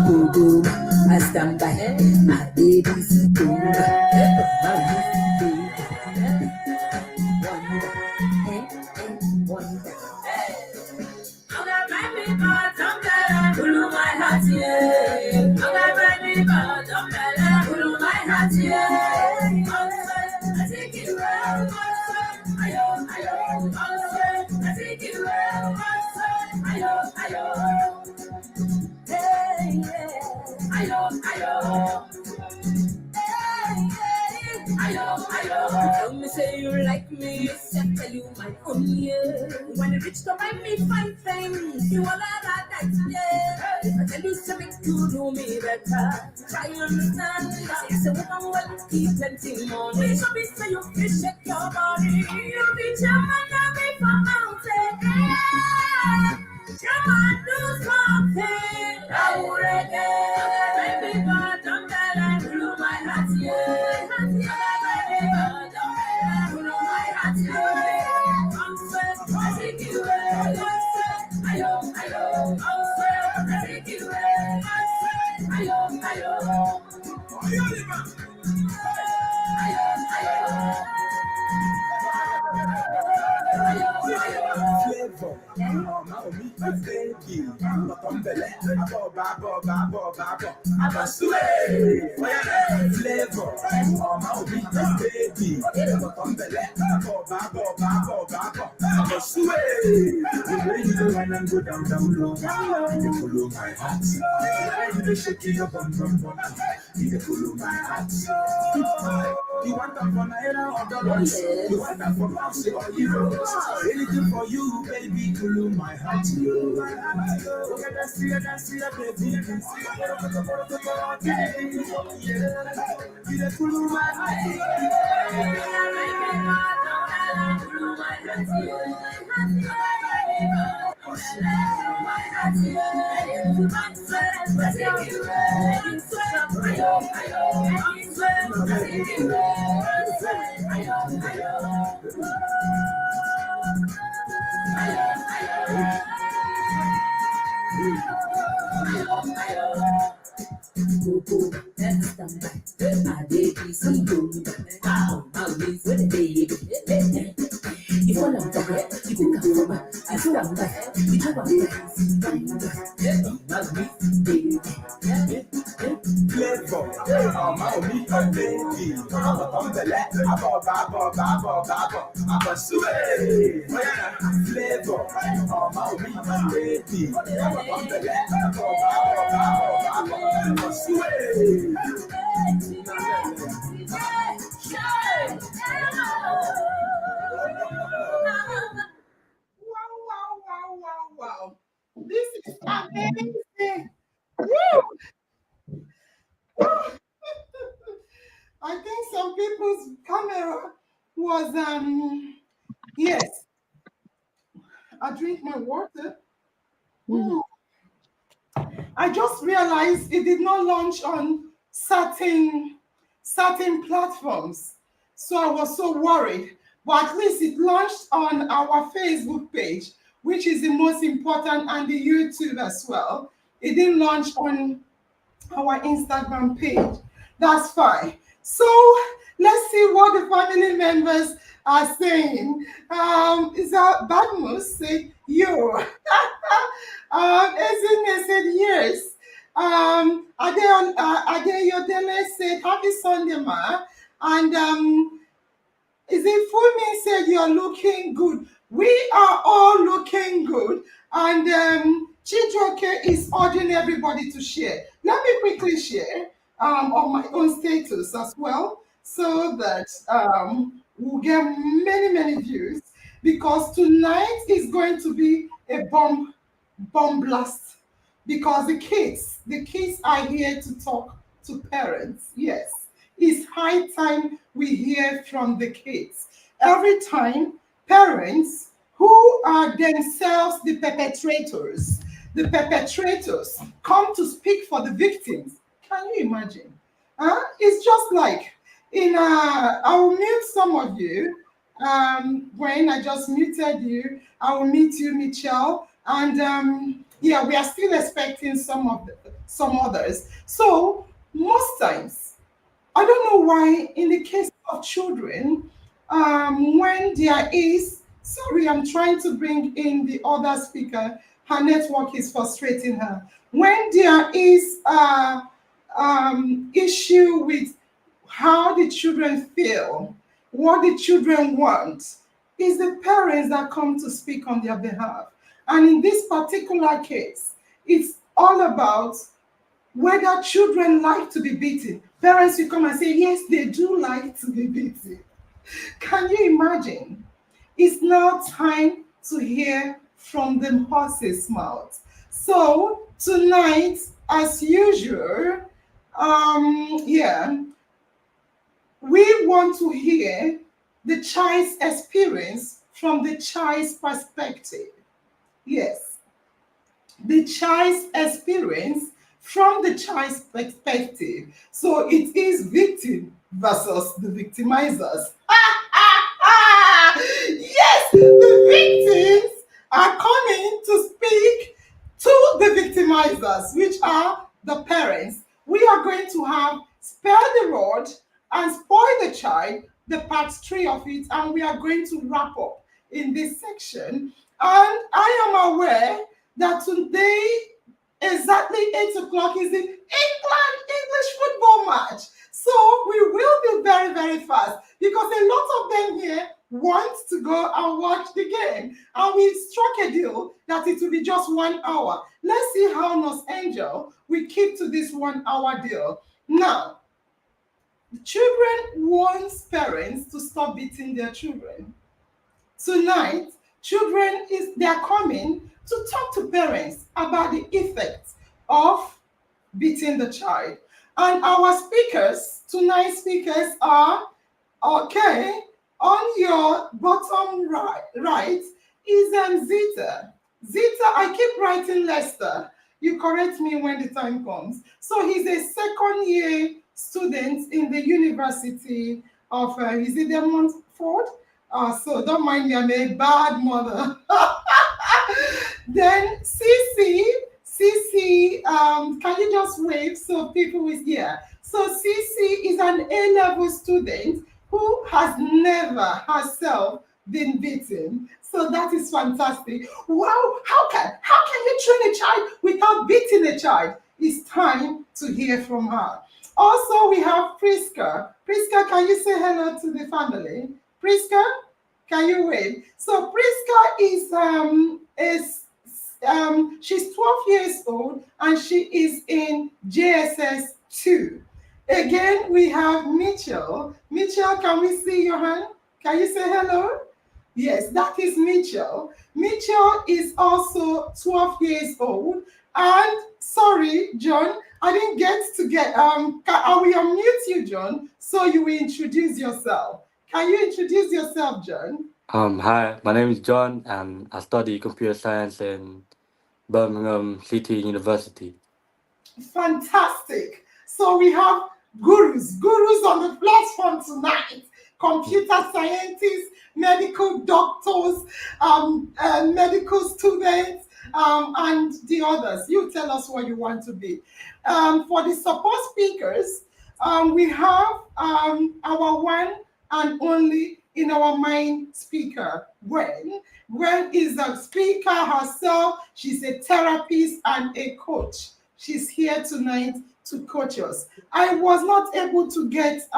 Go, I stand by my baby's go. Tell me say you like me, yes, I tell you my own, yeah. When you reach to find me fine things, you all that yeah. I tell you something to do me better. Try to understand, yes, a woman will keep plenty money. So be say you can shake your body. You be German, I be from mountain, yeah. German do something, I will reggae. Baby, but I'm telling you my heart, yeah. You want that for Naira or dollars? You want that for pounds or euros? Anything for you, baby, cool my heart, yo. Okay, that's it, baby. You cool my heart, Wow. This is amazing. Woo! I think some people's camera was yes. I drink my water. I just realized it did not launch on certain platforms. So I was so worried. But at least it launched on our Facebook page, which is the most important, and the YouTube as well. It didn't launch on our Instagram page. That's fine. So let's see what the family members are saying. Is that Badmus said you? Ezine said yes. Adeyodele said happy Sunday, ma. And is it Fumi said you're looking good. We are all looking good. And Chijoke is urging everybody to share. Let me quickly share on my own status as well, so that we'll get many views, because tonight is going to be a bomb blast, because the kids are here to talk to parents. Yes, it's high time we hear from the kids. Every time parents who are themselves the perpetrators come to speak for the victims. Can you imagine? It's just like I will mute some of you. When I just muted you, I will mute you, Michelle. And Yeah, we are still expecting some others. So most times, I don't know why, in the case of children, when there is, sorry, I'm trying to bring in the other speaker, her network is frustrating her. When there is issue with how the children feel, what the children want, is the parents that come to speak on their behalf. And in this particular case, it's all about whether children like to be beaten. Parents will come and say, yes, they do like to be beaten. Can you imagine? It's now time to hear from the horse's mouth. So tonight, as usual, yeah, we want to hear the child's experience from the child's perspective. Yes, the child's experience from the child's perspective. So it is victim versus the victimizers. Yes, the victims are coming to speak to the victimizers, which are the parents. We are going to have spare the rod and spoil the child, the part three of it, and we are going to wrap up in this section. And I am aware that today, exactly 8 o'clock, is the England English football match. So we will be very, very fast because a lot of them here want to go and watch the game. And we struck a deal that it will be just 1 hour. Let's see how Nurse Angel will keep to this 1 hour deal. Now, children want parents to stop beating their children. Tonight, they are coming to talk to parents about the effects of beating the child. And our speakers, tonight's speakers are, okay, on your bottom right is Zita. Zita, I keep writing Lester. You correct me when the time comes. So he's a second year student in the University of, is it Montfort? So don't mind me, I'm a bad mother. Then Cece, can you just wave so people will hear? So Cece is an A-level student who has never herself been beaten. So that is fantastic. Wow, how can you train a child without beating a child? It's time to hear from her. Also, we have Priska. Priska, can you say hello to the family? Priska, can you wave? So Priska she's 12 years old and she is in JSS 2. Again, we have Mitchell. Mitchell, can we see your hand? Can you say hello? Yes, that is Mitchell. Mitchell is also 12 years old. And sorry, John, I didn't I will unmute you, John, so you will introduce yourself. Can you introduce yourself, John? Hi, my name is John, and I study computer science in Birmingham City University. Fantastic. So we have gurus on the platform tonight. Computer scientists, medical doctors, medical students, and the others. You tell us what you want to be. For the support speakers, we have our one and only in our main speaker, Gwen. Gwen is a speaker herself. She's a therapist and a coach. She's here tonight to coach us. I was not able to get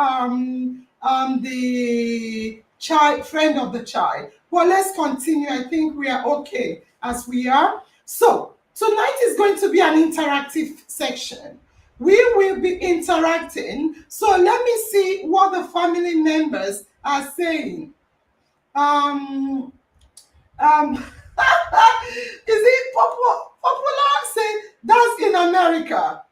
the child friend of the child, but let's continue. I think we are okay as we are. So tonight is going to be an interactive section. We will be interacting. So let me see what the family members are saying. Is it popular? Say that's in America.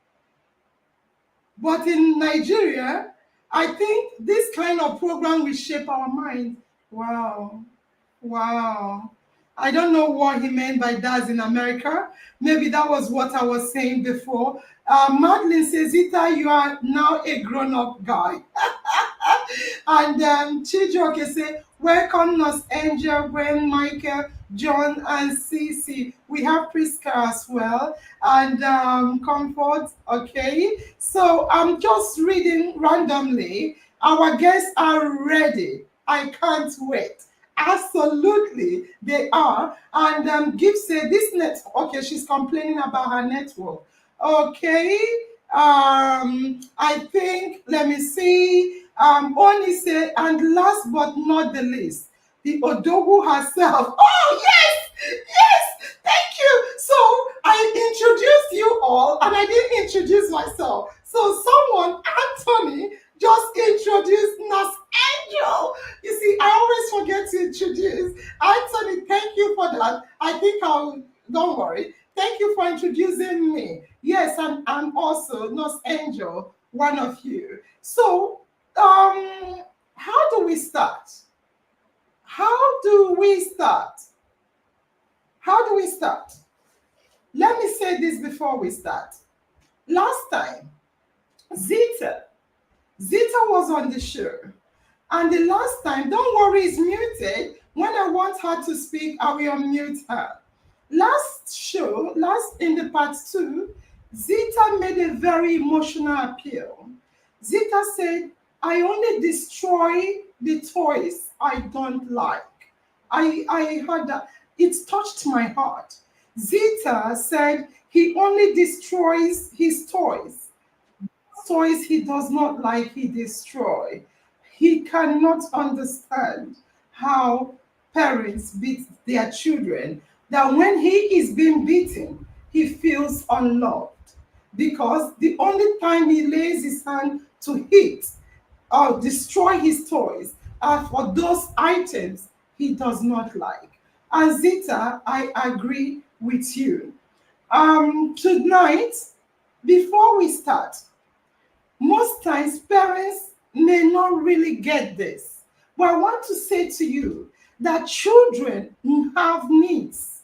But in Nigeria, I think this kind of program will shape our mind. Wow. Wow. I don't know what he meant by that in America. Maybe that was what I was saying before. Madeline says, Zita, you are now a grown-up guy. And Chijioke say, welcome Nurse Angel, Gwen, Michael, John, and Cece. We have Priska as well, and Comfort. Okay, so I'm just reading randomly. Our guests are ready. I can't wait. Absolutely, they are. And Gift said this net. Okay, she's complaining about her network. Okay, I think, let me see. Oni said, and last but not the least, the Odogu herself. Oh, yes, yes, thank you. So I introduced you all and I didn't introduce myself. So someone, Anthony, just introduced Nurse Angel. You see, I always forget to introduce. Anthony, thank you for that. I think don't worry. Thank you for introducing me. Yes, and I'm also Nurse Angel, one of you. So, how do we start? How do we start? How do we start? Let me say this before we start. Last time, Zita was on the show. And the last time, don't worry, it's muted. When I want her to speak, I will unmute her. Last in the part 2, Zita made a very emotional appeal. Zita said, I only destroy the toys I don't like. I heard that. It touched my heart. Zita said he only destroys his toys. Toys he does not like, he destroys. He cannot understand how parents beat their children, that when he is being beaten, he feels unloved. Because the only time he lays his hand to hit or destroy his toys are for those items he does not like. And Zita, I agree with you. Tonight, before we start, most times parents may not really get this. But I want to say to you that children have needs.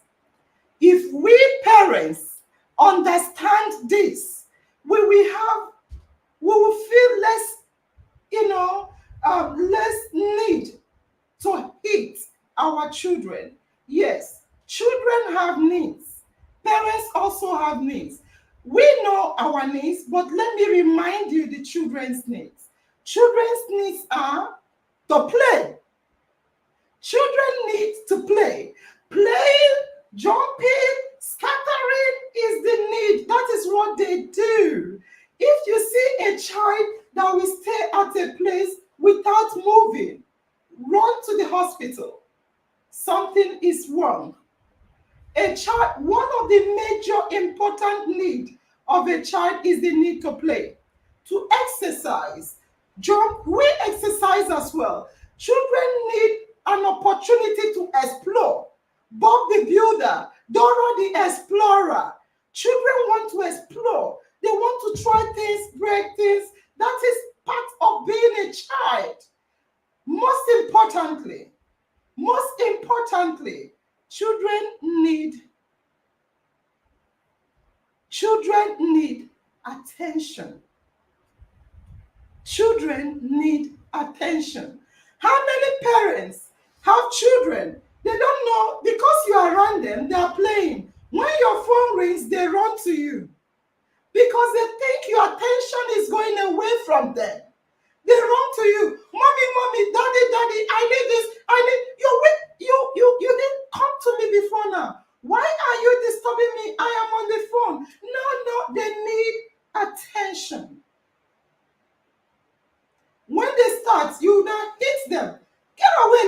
If we parents understand this, we will feel less, less need to hit our children. Yes, children have needs. Parents also have needs. We know our needs, but let me remind you the children's needs. Children's needs are to play. Children need to play. Playing, jumping, scattering is the need. That is what they do. If you see a child that will stay at a place without moving, run to the hospital. Something is wrong. A child, one of the major important needs of a child is the need to play, to exercise, jump. We exercise as well. Children need an opportunity to explore. Bob the Builder, Dora the Explorer. Children want to explore. They want to try things, break things. That is part of being a child. Most importantly, children need attention. Children need attention. How many parents have children? They don't know, because you are around them, they are playing. When your phone rings, they run to you because they think your attention is going away from them. They run to you. Mommy, daddy, I need this. You didn't come to me before now. Why are you disturbing me? I am on the phone. No, they need attention. When they start, you now hit them. Get away,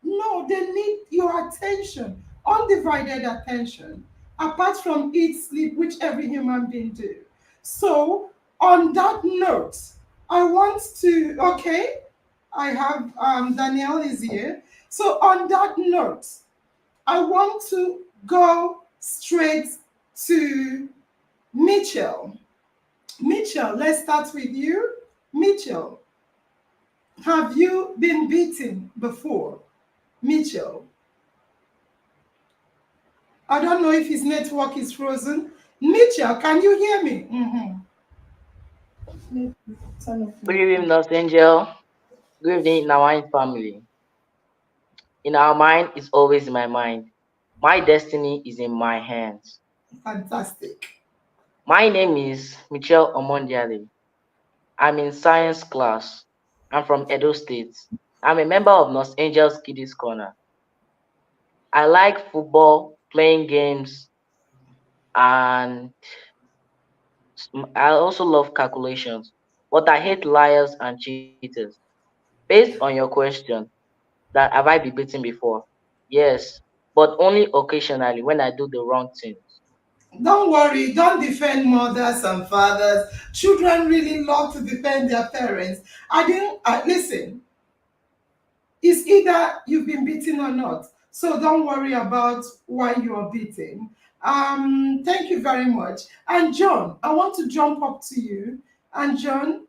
No, they need your attention. Undivided attention. Apart from eat, sleep, which every human being do. So, on that note, I want to, I have Danielle is here. So on that note, I want to go straight to Mitchell. Mitchell, let's start with you. Mitchell, have you been beaten before? Mitchell. I don't know if his network is frozen. Mitchell, can you hear me? Good evening, Los Angel. Good evening, Nawine family. In our mind is always in my mind. My destiny is in my hands. Fantastic. My name is Michelle Omondiale. I'm in science class. I'm from Edo State. I'm a member of Los Angeles Kiddies Corner. I like football, playing games, and I also love calculations. But I hate liars and cheaters. Based on your question, that have I been beaten before? Yes, but only occasionally when I do the wrong things. Don't worry, don't defend mothers and fathers. Children really love to defend their parents. I didn't listen. It's either you've been beaten or not. So don't worry about why you are beaten. Thank you very much. And John, I want to jump up to you. And John,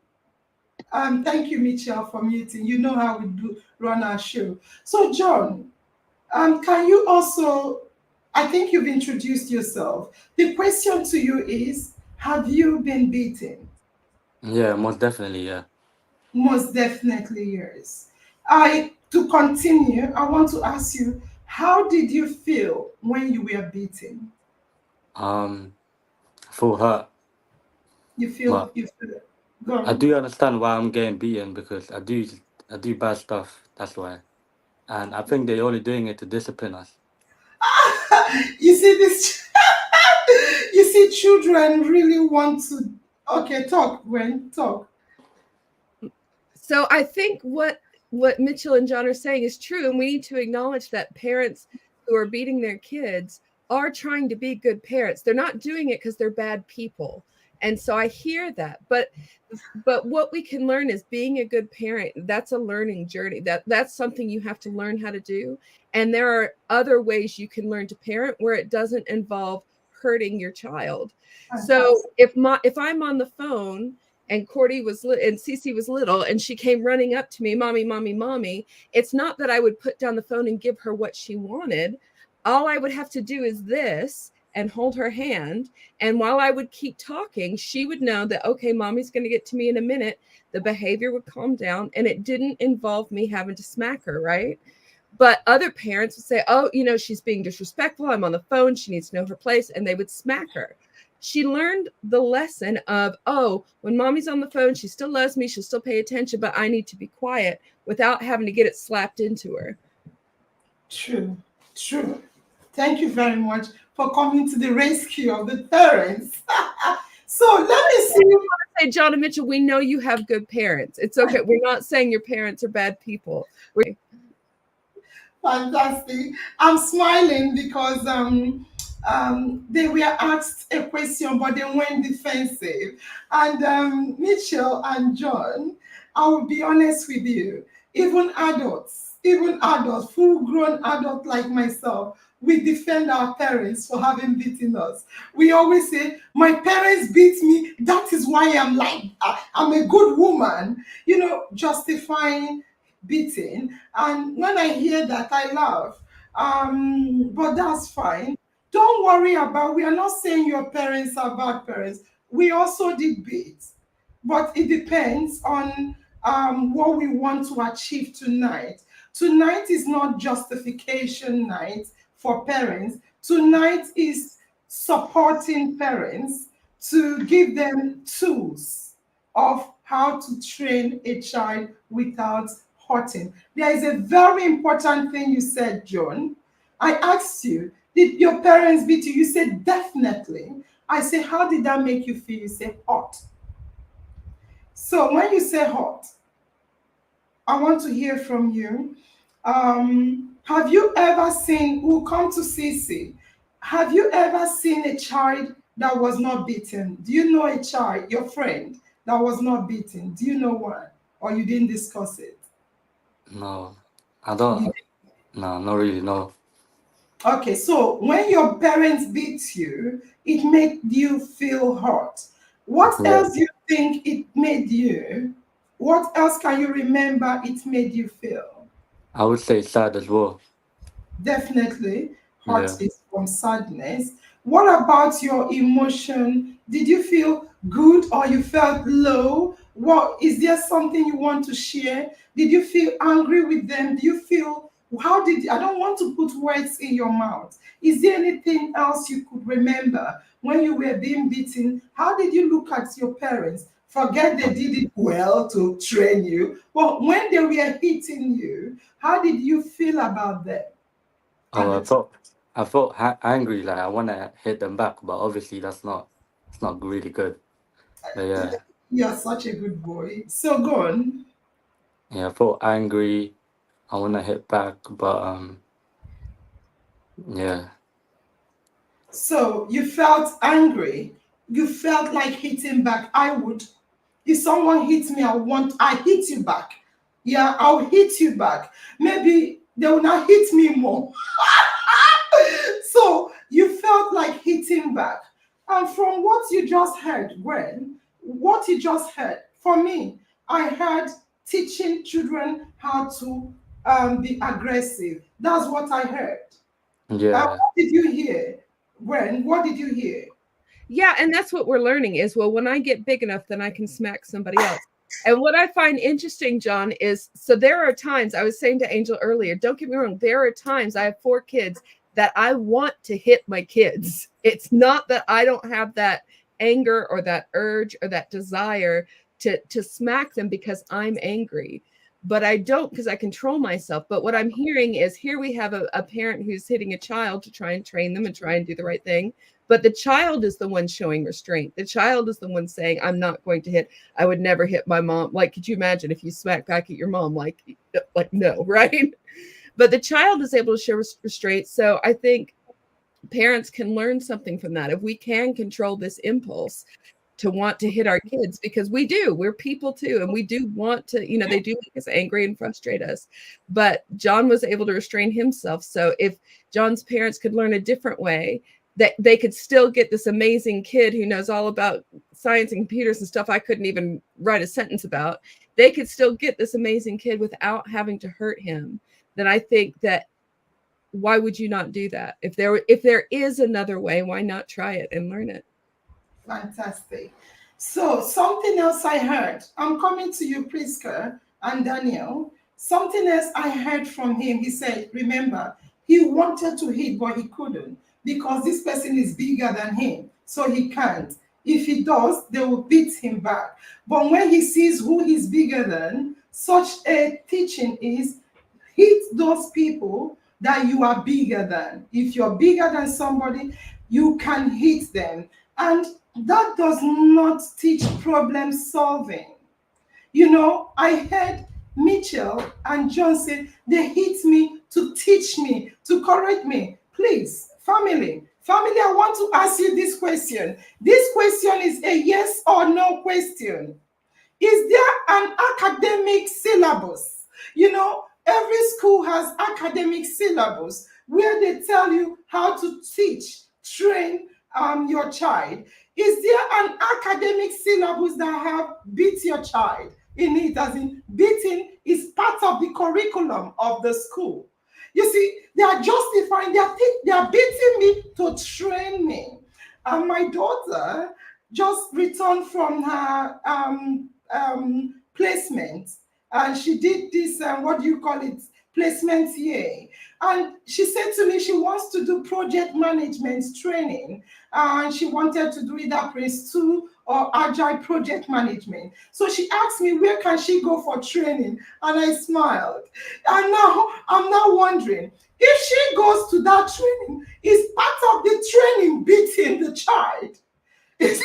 thank you, Mitchell, for muting. You know how we do run our show. So John, can you also? I think you've introduced yourself. The question to you is: have you been beaten? Yeah, most definitely. Yeah. Most definitely, yes. I to continue. I want to ask you: how did you feel when you were beaten? Um, for her, but You feel go I on. do understand why I'm getting beaten because I do bad stuff. That's why, and I think they're only doing it to discipline us. You see this. You see, children really want to. Okay, talk, Gwen. Talk. So I think what Mitchell and John are saying is true, and we need to acknowledge that parents who are beating their kids are trying to be good parents. They're not doing it because they're bad people. And so I hear that. But what we can learn is being a good parent. That's a learning journey. That's something you have to learn how to do. And there are other ways you can learn to parent where it doesn't involve hurting your child. So Fantastic. if I'm on the phone and Cordy and Cece was little and she came running up to me, mommy, mommy, mommy, it's not that I would put down the phone and give her what she wanted. All I would have to do is this and hold her hand. And while I would keep talking, she would know that, okay, mommy's going to get to me in a minute. The behavior would calm down and it didn't involve me having to smack her, right? But other parents would say, oh, she's being disrespectful. I'm on the phone. She needs to know her place. And they would smack her. She learned the lesson of, oh, when mommy's on the phone, she still loves me. She'll still pay attention, but I need to be quiet without having to get it slapped into her. True. True. Thank you very much for coming to the rescue of the parents. So let me see. Say, John and Mitchell, we know you have good parents. It's okay. We're not saying your parents are bad people. Fantastic. I'm smiling because they were asked a question, but they went defensive. And Mitchell and John, I will be honest with you, even adults, full grown adults like myself, we defend our parents for having beaten us. We always say, my parents beat me, that is why I'm a good woman, justifying beating. And when I hear that, I laugh. But that's fine. Don't worry about. We are not saying your parents are bad parents. We also did beat, but it depends on what we want to achieve tonight. Tonight is not justification night for parents. Tonight is supporting parents to give them tools of how to train a child without hurting. There is a very important thing you said, John. I asked you, did your parents beat you? You said definitely. I say, how did that make you feel? You say hot. So when you say hot, I want to hear from you. Have you ever seen, we'll come to Cece, have you ever seen a child that was not beaten? Do you know a child, your friend, that was not beaten? Do you know one? Or you didn't discuss it? No, I don't. You, No, not really. No. okay, so when your parents beat you, it made you feel hurt. What Yeah, else do you think it made you? What else can you remember it made you feel? I would say sad as well. Definitely, hurt Yeah. is from sadness. What about your emotion? Did you feel good or you felt low? What is there something you want to share? Did you feel angry with them? Do you feel how did I don't want to put words in your mouth. Is there anything else you could remember when you were being beaten? How did you look at your parents? Forget they did it well to train you, but when they were hitting you, how did you feel about them at Oh, the time? I felt angry, like I want to hit them back, but obviously it's not really good. But yeah, You're such a good boy. So go on. yeah, I felt angry. I want to hit back, but yeah, So you felt angry. You felt like hitting back. I would. If someone hits me, I hit you back. Yeah, I'll hit you back. Maybe they will not hit me more. So you felt like hitting back. And from what you just heard, Gwen, what you just heard, for me, I heard teaching children how to be aggressive. That's what I heard. yeah, What did you hear? Gwen, what did you hear? Yeah, and that's what we're learning is, well, when I get big enough, then I can smack somebody else. And what I find interesting, John, is so there are times I was saying to Angel earlier, don't get me wrong, there are times I have 4 kids that I want to hit my kids. It's not that I don't have that anger or that urge or that desire to smack them because I'm angry. But I don't because I control myself. But what I'm hearing is here we have a parent who's hitting a child to try and train them and try and do the right thing. But the child is the one showing restraint. The child is the one saying, I'm not going to hit. I would never hit my mom. Like, could you imagine if you smack back at your mom? Like no, right? But the child is able to show restraint. So I think parents can learn something from that. If we can control this impulse to want to hit our kids, because we're people too, and we do want to, they do make us angry and frustrate us. But John was able to restrain himself. So if John's parents could learn a different way, that they could still get this amazing kid who knows all about science and computers and stuff I couldn't even write a sentence about, they could still get this amazing kid without having to hurt him. Then I think that why would you not do that? If there is another way, why not try it and learn it? Fantastic. So, something else I heard. I'm coming to you, Priska and Daniel. Something else I heard from him. He said, remember, he wanted to hit, but he couldn't because this person is bigger than him. So he can't. If he does, they will beat him back. But when he sees who he's bigger than, such a teaching is hit those people that you are bigger than. If you're bigger than somebody, you can hit them. And that does not teach problem solving. I heard Mitchell and John say they hit me to teach me, to correct me. Please, family, I want to ask you this question. This question is a yes or no question. Is there an academic syllabus? Every school has academic syllabus where they tell you how to teach, train your child. Is there an academic syllabus that have beat your child in it? As in, beating is part of the curriculum of the school. You see, they are justifying, they are beating me to train me. And my daughter just returned from her placement, and she did this what do you call it, placement year. And she said to me she wants to do project management training, and she wanted to do either Prince 2 or Agile project management. So she asked me where can she go for training, and I smiled. And now I'm now wondering if she goes to that training, is part of the training beating the child? It's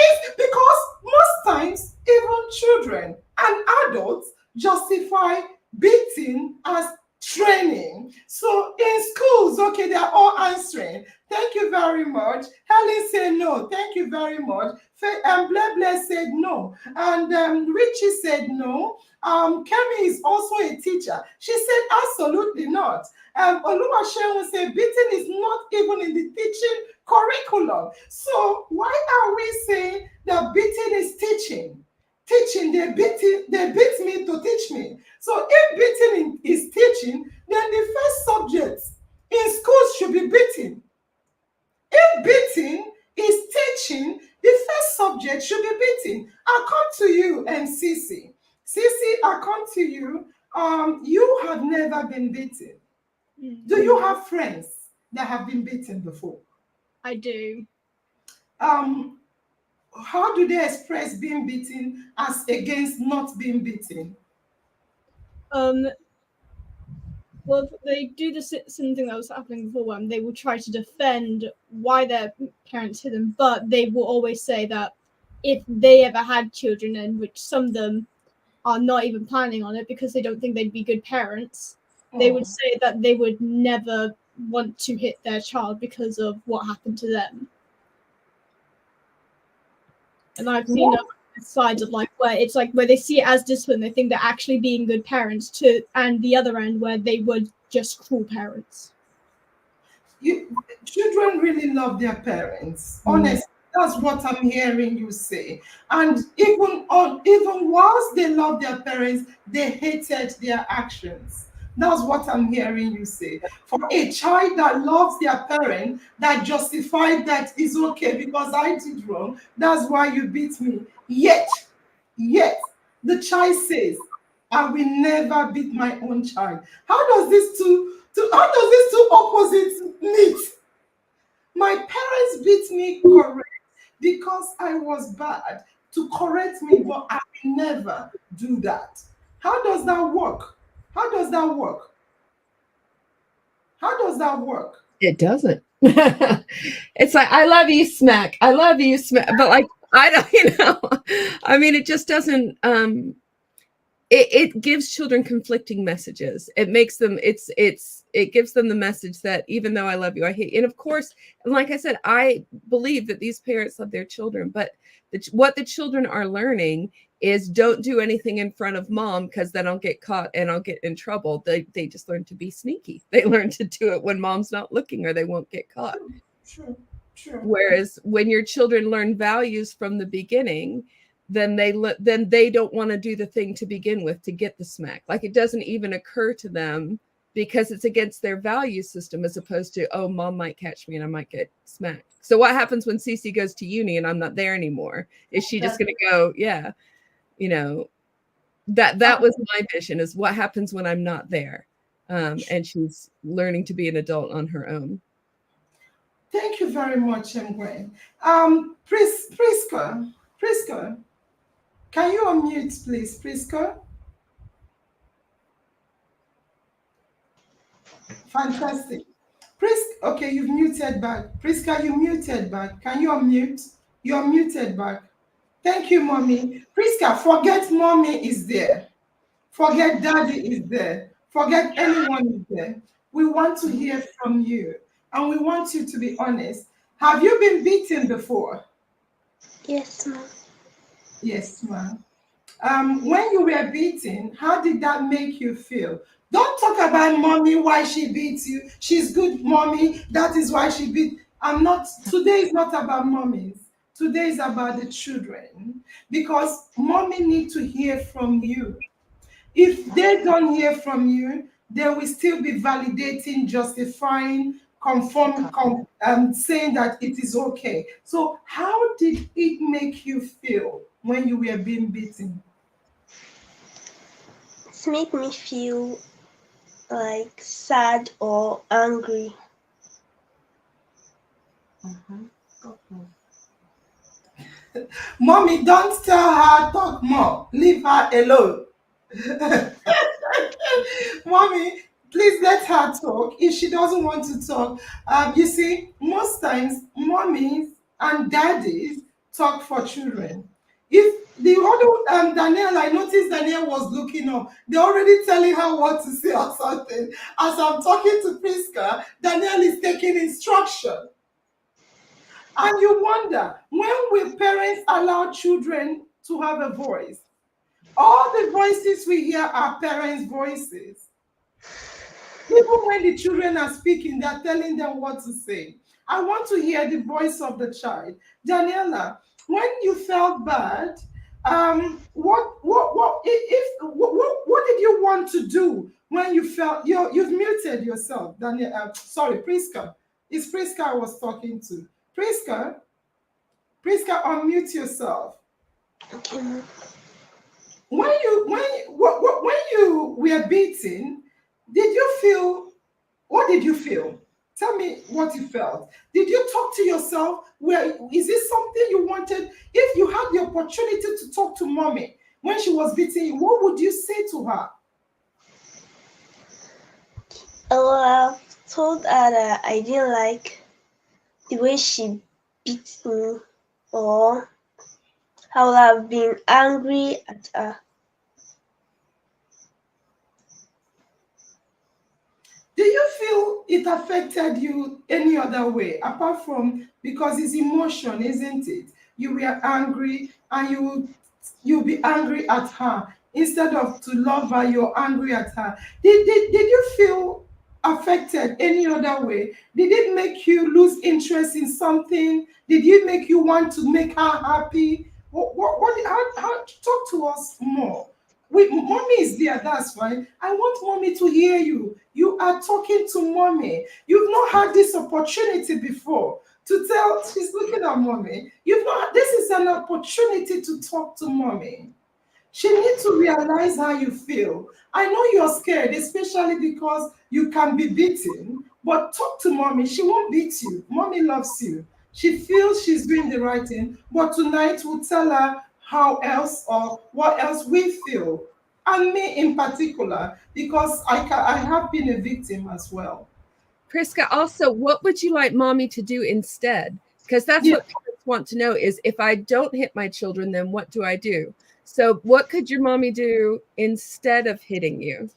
it's because most times, even children and adults justify beating as training. So in schools, okay, they are all answering. Thank you very much. Helen said no. Thank you very much. And Bleh said no. And Richie said no. Kemi is also a teacher. She said absolutely not. Oluwaseun said beating is not even in the teaching curriculum. So why are we saying that beating is teaching? Teaching, they beat me to teach me. So if beating is teaching, then the first subject in schools should be beating. If beating is teaching, the first subject should be beaten. I'll come to you, Cece. Cece, I'll come to you. You have never been beaten. Do you have friends that have been beaten before? I do. How do they express being beaten as against not being beaten? Well, they do the same thing that was happening before, when they will try to defend why their parents hit them, but they will always say that if they ever had children, and which some of them are not even planning on it because they don't think they'd be good parents, they would say that they would never want to hit their child because of what happened to them. And I've seen sides of like where it's like where they see it as discipline, they think they're actually being good parents, to and the other end where they were just cruel parents. Children really love their parents. Honestly, that's what I'm hearing you say. And even whilst they love their parents, they hated their actions. That's what I'm hearing you say. For a child that loves their parent, that justified that is okay because I did wrong, that's why you beat me. Yet, the child says, I will never beat my own child. How does these two opposites meet? My parents beat me correct because I was bad to correct me, but I will never do that. How does that work? How does that work? How does that work? It doesn't. It's like, I love you, smack. I love you, smack. But like, I don't, I mean, it just doesn't, it gives children conflicting messages. It makes them, it gives them the message that even though I love you, I hate you. And of course, like I said, I believe that these parents love their children, but what the children are learning is don't do anything in front of mom because then I'll get caught and I'll get in trouble. They just learn to be sneaky. They learn to do it when mom's not looking or they won't get caught. True. Whereas when your children learn values from the beginning, then they don't want to do the thing to begin with to get the smack. Like it doesn't even occur to them because it's against their value system, as opposed to, oh, mom might catch me and I might get smacked. So what happens when Cece goes to uni and I'm not there anymore? Is she just going to go, yeah, you know, that was my vision, is what happens when I'm not there. And she's learning to be an adult on her own. Thank you very much, Gwen. Priska, can you unmute, please, Priska? Fantastic. Okay, you've muted back. Priska, you muted back. Can you unmute? You're muted back. Thank you, mommy. Priska, forget mommy is there. Forget daddy is there. Forget anyone is there. We want to hear from you. And we want you to be honest. Have you been beaten before? Yes, ma'am. Yes, ma'am. When you were beaten, how did that make you feel? Don't talk about mommy, why she beats you. She's good, mommy. That is why she beat. Today is not about mommies. Today is about the children. Because mommy need to hear from you. If they don't hear from you, they will still be validating, justifying, saying that it is okay. So how did it make you feel when you were being beaten? It made me feel like sad or angry. Mommy, don't tell her talk more. Leave her alone. Mommy, please let her talk. If she doesn't want to talk, you see, most times mommies and daddies talk for children. If the other Danielle, I noticed Danielle was looking up. They're already telling her what to say or something. As I'm talking to Priska, Danielle is taking instruction. And you wonder, when will parents allow children to have a voice? All the voices we hear are parents' voices. Even when the children are speaking, they're telling them what to say. I want to hear the voice of the child. Daniela, when you felt bad, what did you want to do when you felt you've muted yourself, Daniel? Sorry, Priska. It's Priska I was talking to. Priska. Priska, unmute yourself. Okay, ma. When you were beaten, did you feel, what did you feel? Tell me what you felt. Did you talk to yourself? Is this something you wanted? If you had the opportunity to talk to mommy when she was beating you, what would you say to her? I would have told her that I didn't like the way she beat me, or I would have been angry at her. Do you feel it affected you any other way apart from, because it's emotion, isn't it? You were angry and you'll be angry at her instead of to love her. You're angry at her. Did you feel affected any other way? Did it make you lose interest in something? Did it make you want to make her happy? How talk to us more? Mommy is there, that's fine. I want mommy to hear you. You are talking to mommy. You've not had this opportunity before to tell. She's looking at mommy. You've not, this is an opportunity to talk to mommy. She needs to realize how you feel. I know you're scared, especially because you can be beaten, but talk to mommy. She won't beat you. Mommy loves you. She feels she's doing the right thing, but tonight we'll tell her how else or what else we feel. And me in particular, because I have been a victim as well. Priska, also, what would you like mommy to do instead? Because that's Yeah. what parents want to know is, if I don't hit my children, then what do I do? So what could your mommy do instead of hitting you?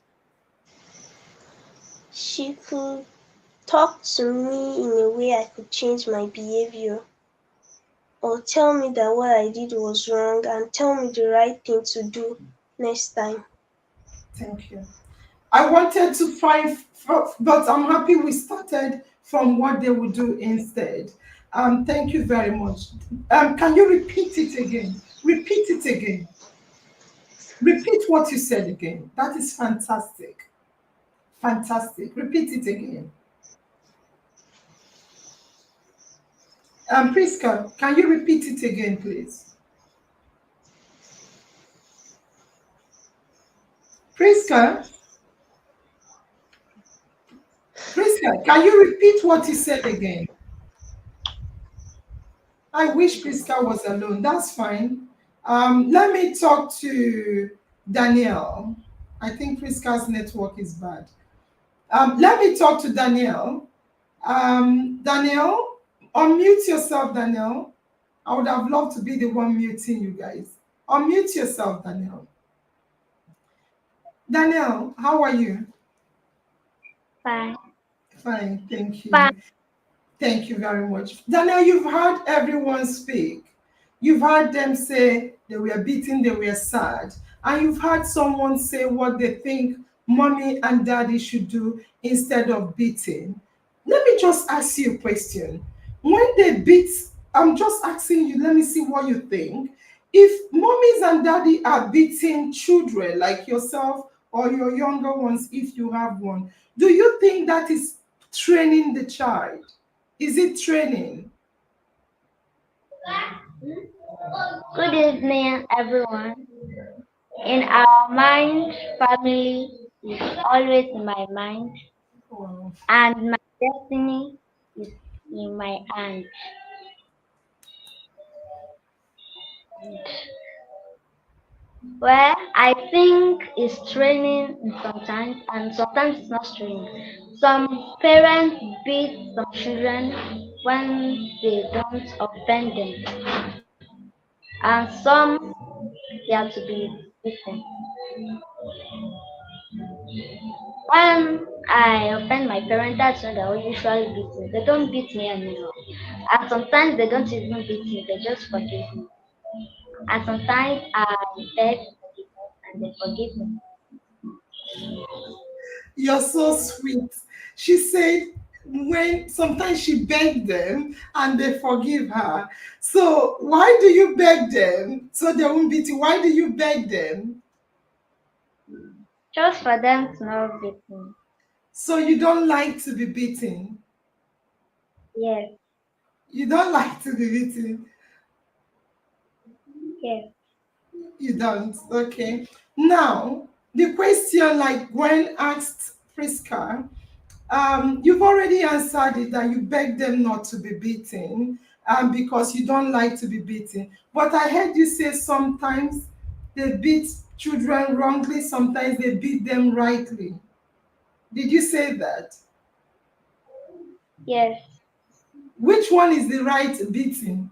She could talk to me in a way I could change my behavior, or tell me that what I did was wrong and tell me the right thing to do next time. Thank you. I wanted to find, but I'm happy we started from what they would do instead. Thank you very much. Can you repeat it again? Repeat it again. Repeat what you said again. That is fantastic. Fantastic. Repeat it again. Priska, can you repeat it again, please? Priska, Priska, can you repeat what you said again? I wish Priska was alone. That's fine. Let me talk to Danielle. I think Priska's network is bad. Let me talk to Danielle. Danielle, unmute yourself, Danielle. I would have loved to be the one muting you guys. Unmute yourself, Danielle. Danielle, how are you? Fine. Fine, thank Fine. you. Thank you very much. Daniel, you've heard everyone speak. You've heard them say they were beaten, they were sad. And you've heard someone say what they think mommy and daddy should do instead of beating. Let me just ask you a question. When they beat, I'm just asking you, let me see what you think. If mommies and daddy are beating children like yourself or your younger ones, if you have one, do you think that is training the child? Is it training? Good evening, everyone. In our mind, family is always in my mind, Wow. and my destiny is in my hand. Well, I think it's training sometimes, and sometimes it's not training. Some parents beat some children when they don't offend them, and some they have to be beaten. When I offend my parents, that's when they will usually beat me. They don't beat me anymore. And sometimes they don't even beat me, they just forgive me. And sometimes I beg forgiveness and they forgive me. You're so sweet. She said when sometimes she begged them and they forgive her. So why do you beg them so they won't beat you? Why do you beg them? Just for them to not beat me. So you don't like to be beaten. Yes. You don't like to be beaten. Yes. You don't. Okay. Now, the question, like when asked Priska, you've already answered it that you beg them not to be beaten because you don't like to be beaten. But I heard you say sometimes they beat children wrongly, sometimes they beat them rightly. Did you say that? Yes. Which one is the right beating?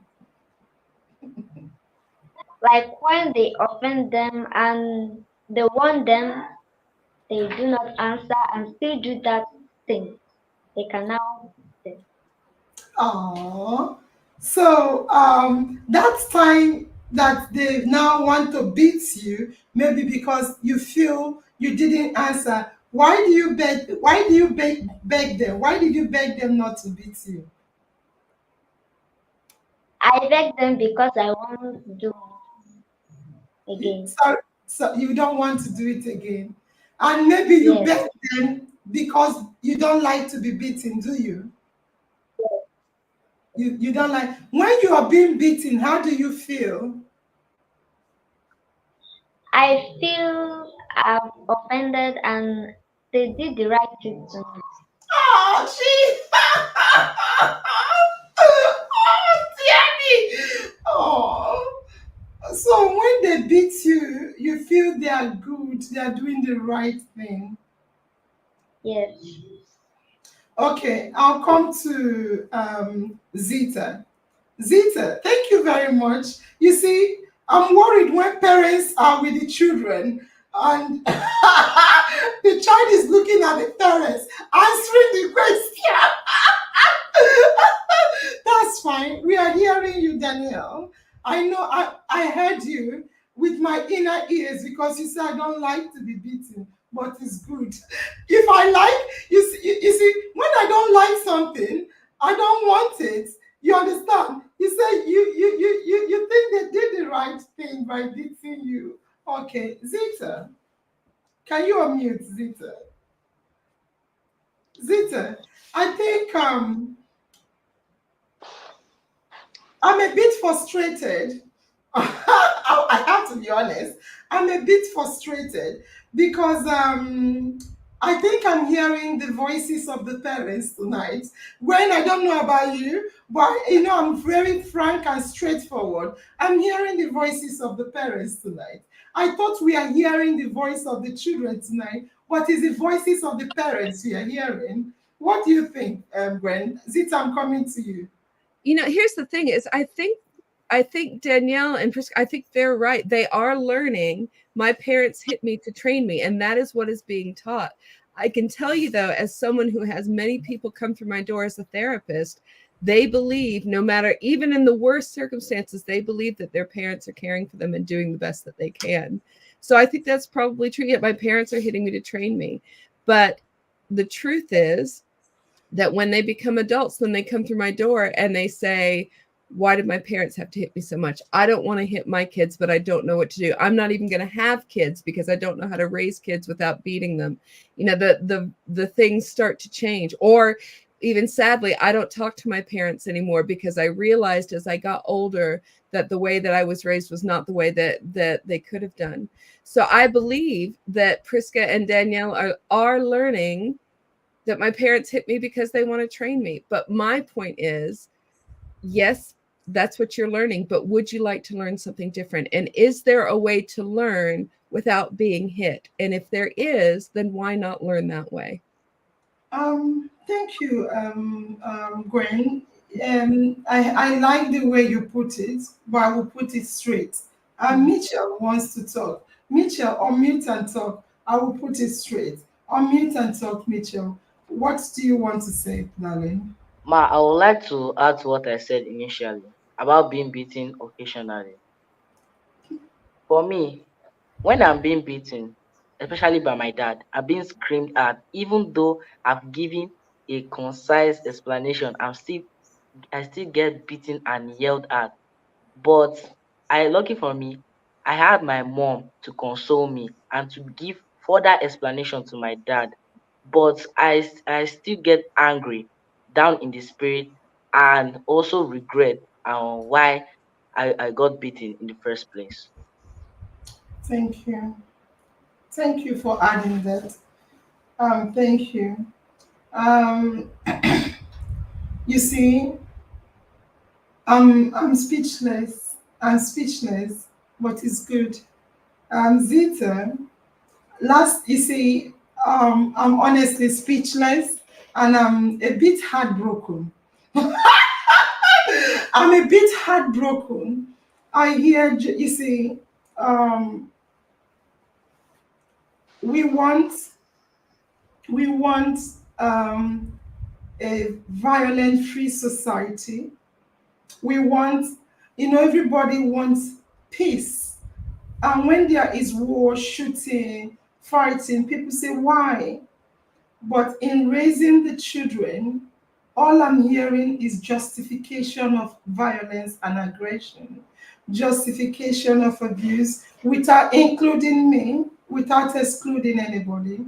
Like when they offend them and they want them, they do not answer and still do that thing. They can now beat them. Oh, so that time that they now want to beat you, maybe because you feel you didn't answer. Why do you beg? Why do you beg them? Why did you beg them not to beat you? I beg them because I want to do again. So, so you don't want to do it again, and maybe you Yes. beg them because you don't like to be beaten, do you? You don't like when you are being beaten. How do you feel? I feel I'm offended and they did the right thing to me. Oh, she. Oh, Tiani. Oh. So when they beat you, you feel they are good, they are doing the right thing. Yes. Okay, I'll come to Zita. Zita, thank you very much. You see, I'm worried when parents are with the children and the child is looking at the parents, answering the question. That's fine. We are hearing you, Danielle. I know I heard you with my inner ears because you said I don't like to be beaten, but it's good. If I like, you see, when I don't like something, I don't want it. You understand? You say you think they did the right thing by beating you. Okay, Zita, can you unmute Zita? Zita, I think I'm a bit frustrated. I have to be honest. I'm a bit frustrated because I think I'm hearing the voices of the parents tonight. When I don't know about you, but I'm very frank and straightforward. I'm hearing the voices of the parents tonight. I thought we are hearing the voice of the children tonight. What is the voices of the parents we are hearing? What do you think, Gwen? Zita, I'm coming to you. Here's the thing is I think Danielle and I think they're right. They are learning. My parents hit me to train me, and that is what is being taught. I can tell you though, as someone who has many people come through my door as a therapist, they believe no matter, even in the worst circumstances, they believe that their parents are caring for them and doing the best that they can. So I think that's probably true. Yet my parents are hitting me to train me. But the truth is, that when they become adults, when they come through my door and they say, why did my parents have to hit me so much? I don't want to hit my kids, but I don't know what to do. I'm not even going to have kids because I don't know how to raise kids without beating them. The things start to change. Or even sadly, I don't talk to my parents anymore because I realized as I got older that the way that I was raised was not the way that they could have done. So I believe that Priska and Danielle are learning that my parents hit me because they want to train me. But my point is, yes, that's what you're learning, but would you like to learn something different? And is there a way to learn without being hit? And if there is, then why not learn that way? Thank you, Gwen. I like the way you put it, but I will put it straight. Mitchell wants to talk. Mitchell, unmute and talk. I will put it straight. Unmute and talk, Mitchell. What do you want to say, darling? Ma, I would like to add to what I said initially about being beaten occasionally. For me, when I'm being beaten, especially by my dad, I'm being screamed at, even though I've given a concise explanation, I still get beaten and yelled at. But lucky for me, I had my mom to console me and to give further explanation to my dad. But I still get angry down in the spirit and also regret why. I got beaten in the first place. Thank you. Thank you for adding that. Thank you. Um, you see, I'm speechless. I'm speechless, but it's good. Zita, last, you see, I'm honestly speechless and I'm a bit heartbroken. I'm a bit heartbroken. I hear, you see, um, we want, we want um, a violent-free society. We want, everybody wants peace. And when there is war, shooting, fighting, people say, why? But in raising the children, all I'm hearing is justification of violence and aggression, justification of abuse, without including me, without excluding anybody.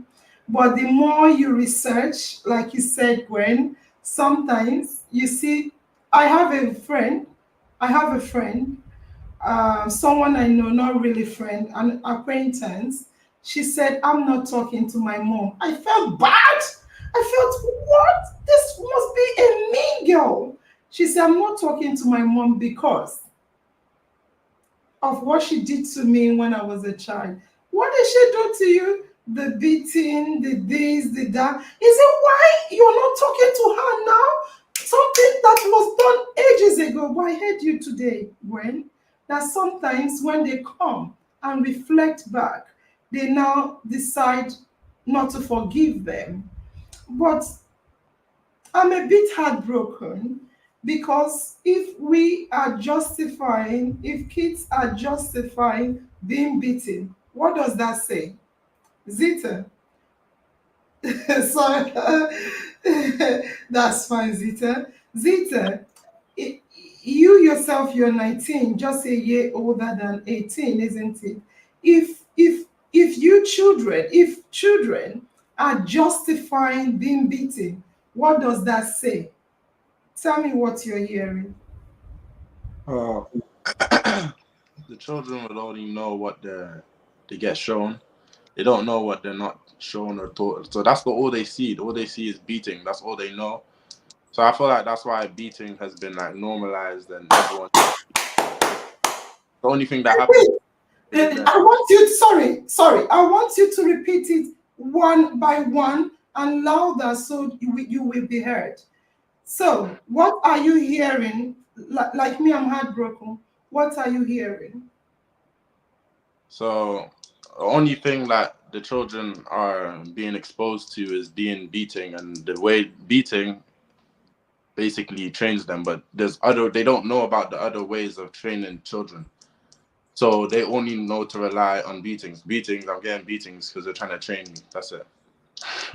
But the more you research, like you said, Gwen, sometimes you see, I have a friend, I have a friend someone I know, not really friend, an acquaintance, she said, I'm not talking to my mom. I felt bad. I felt, what? This must be a mean girl. She said, I'm not talking to my mom because of what she did to me when I was a child. What did she do to you? The beating, the this, the that. Is it why you're not talking to her now? Something that was done ages ago. But I heard you today, Gwen, that sometimes when they come and reflect back, they now decide not to forgive them. But I'm a bit heartbroken because if we are justifying, if kids are justifying being beaten, what does that say? Zita. Sorry. That's fine, Zita. Zita, you yourself, you're 19, just a year older than 18, isn't it? If you children, if children are justifying being beaten, what does that say? Tell me what you're hearing. Uh, the children will only know what they get shown. They don't know what they're not shown or taught. So that's all they see. All they see is beating. That's all they know. So I feel like that's why beating has been like normalized and everyone. The only thing that happens is that I want you, sorry, I want you to repeat it one by one and louder so you will be heard. So, what are you hearing? Like me, I'm heartbroken. What are you hearing? so the only thing that the children are being exposed to is being beating, and the way beating basically trains them. But they don't know about the other ways of training children. So they only know to rely on beatings. Beatings, I'm getting beatings because they're trying to train me. That's it.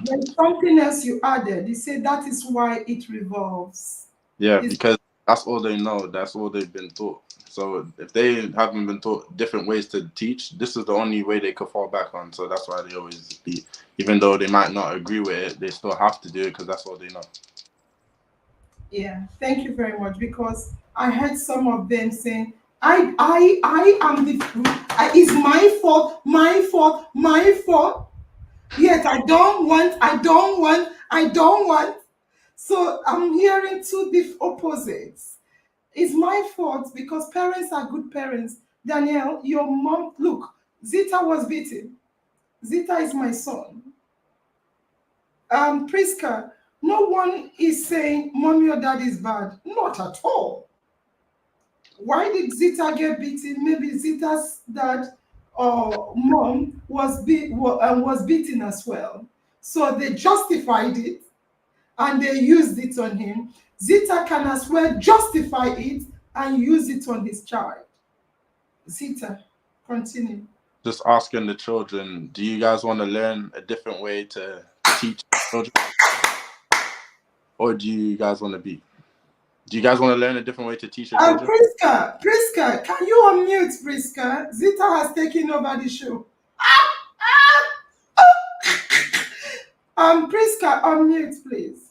There's something else you added. You say that is why it revolves. Yeah, Is because that's all they know. That's all they've been taught. So if they haven't been taught different ways to teach, this is the only way they could fall back on. So that's why they always beat. Even though they might not agree with it, they still have to do it because that's all they know. Yeah, thank you very much. Because I heard some of them saying, I am the, it's my fault, my fault, my fault. Yet I don't want. So I'm hearing two opposites. It's my fault because parents are good parents. Danielle, your mom, look, Zita was beaten. Zita is my son. Priska, no one is saying mommy or dad is bad. Not at all. Why did Zita get beaten? Maybe Zita's dad or mom was beaten as well. So they justified it and they used it on him. Zita can as well justify it and use it on his child. Zita, continue. Just asking the children, do you guys want to learn a different way to teach children? Or do you guys want to beat? Do you guys want to learn a different way to teach your children? Priska, can you unmute Priska? Zita has taken over the show. Priska, unmute, please.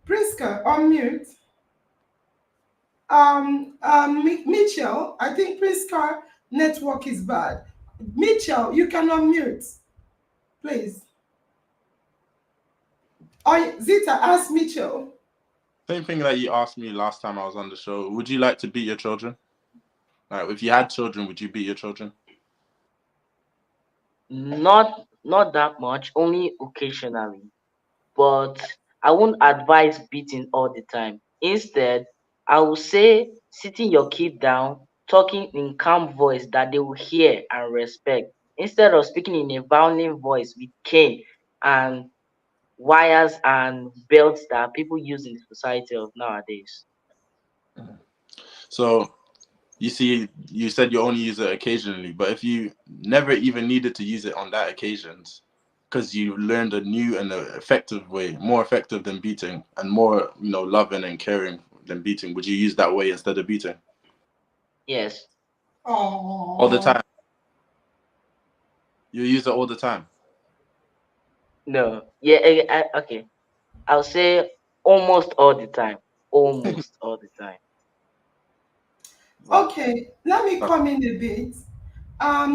Priska, unmute. Mitchell, I think Priska network is bad. Mitchell, you can unmute, please. Oh, Zita, ask Mitchell. Same thing that you asked me last time I was on the show. Would you like to beat your children? Like, if you had children, would you beat your children? Not that much, only occasionally. But I won't advise beating all the time. Instead, I will say sitting your kid down, talking in calm voice that they will hear and respect, instead of speaking in a violent voice with cane and wires and belts that people use in the society of nowadays. So, you see, you said you only use it occasionally, but if you never even needed to use it on that occasions, because you learned a new and a effective way, more effective than beating, and more, loving and caring than beating, would you use that way instead of beating? Yes. All the time. You use it all the time. No. Yeah. Okay. I'll say almost all the time. Almost all the time. Okay, let me come in a bit.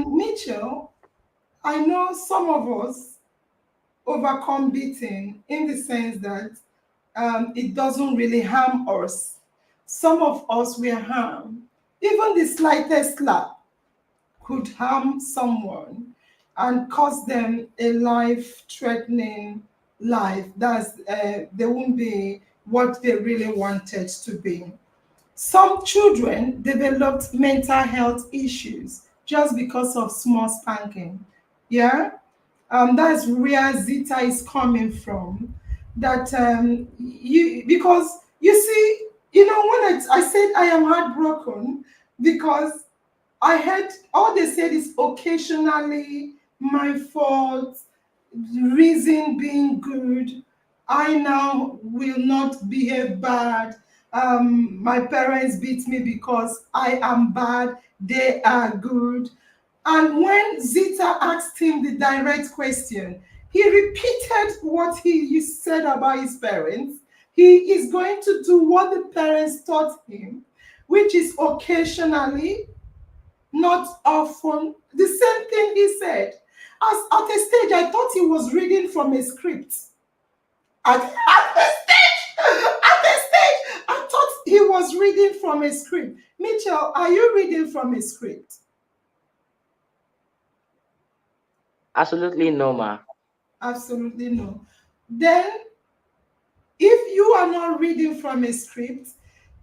Mitchell, I know some of us overcome beating in the sense that it doesn't really harm us. Some of us were harmed. Even the slightest slap could harm someone and cause them a life-threatening life. They won't be what they really wanted to be. Some children developed mental health issues just because of small spanking. Yeah, that's where Zita is coming from. That you because you see, when I said I am heartbroken because I heard all they said is occasionally my fault, reason being good. I now will not behave bad. My parents beat me because I am bad, they are good. And when Zita asked him the direct question, he repeated what he said about his parents. He is going to do what the parents taught him, which is occasionally, not often. The same thing he said. As at a stage, I thought he was reading from a script. At a stage, I thought he was reading from a script. Mitchell, are you reading from a script? Absolutely no, ma. Absolutely no. Then, if you are not reading from a script,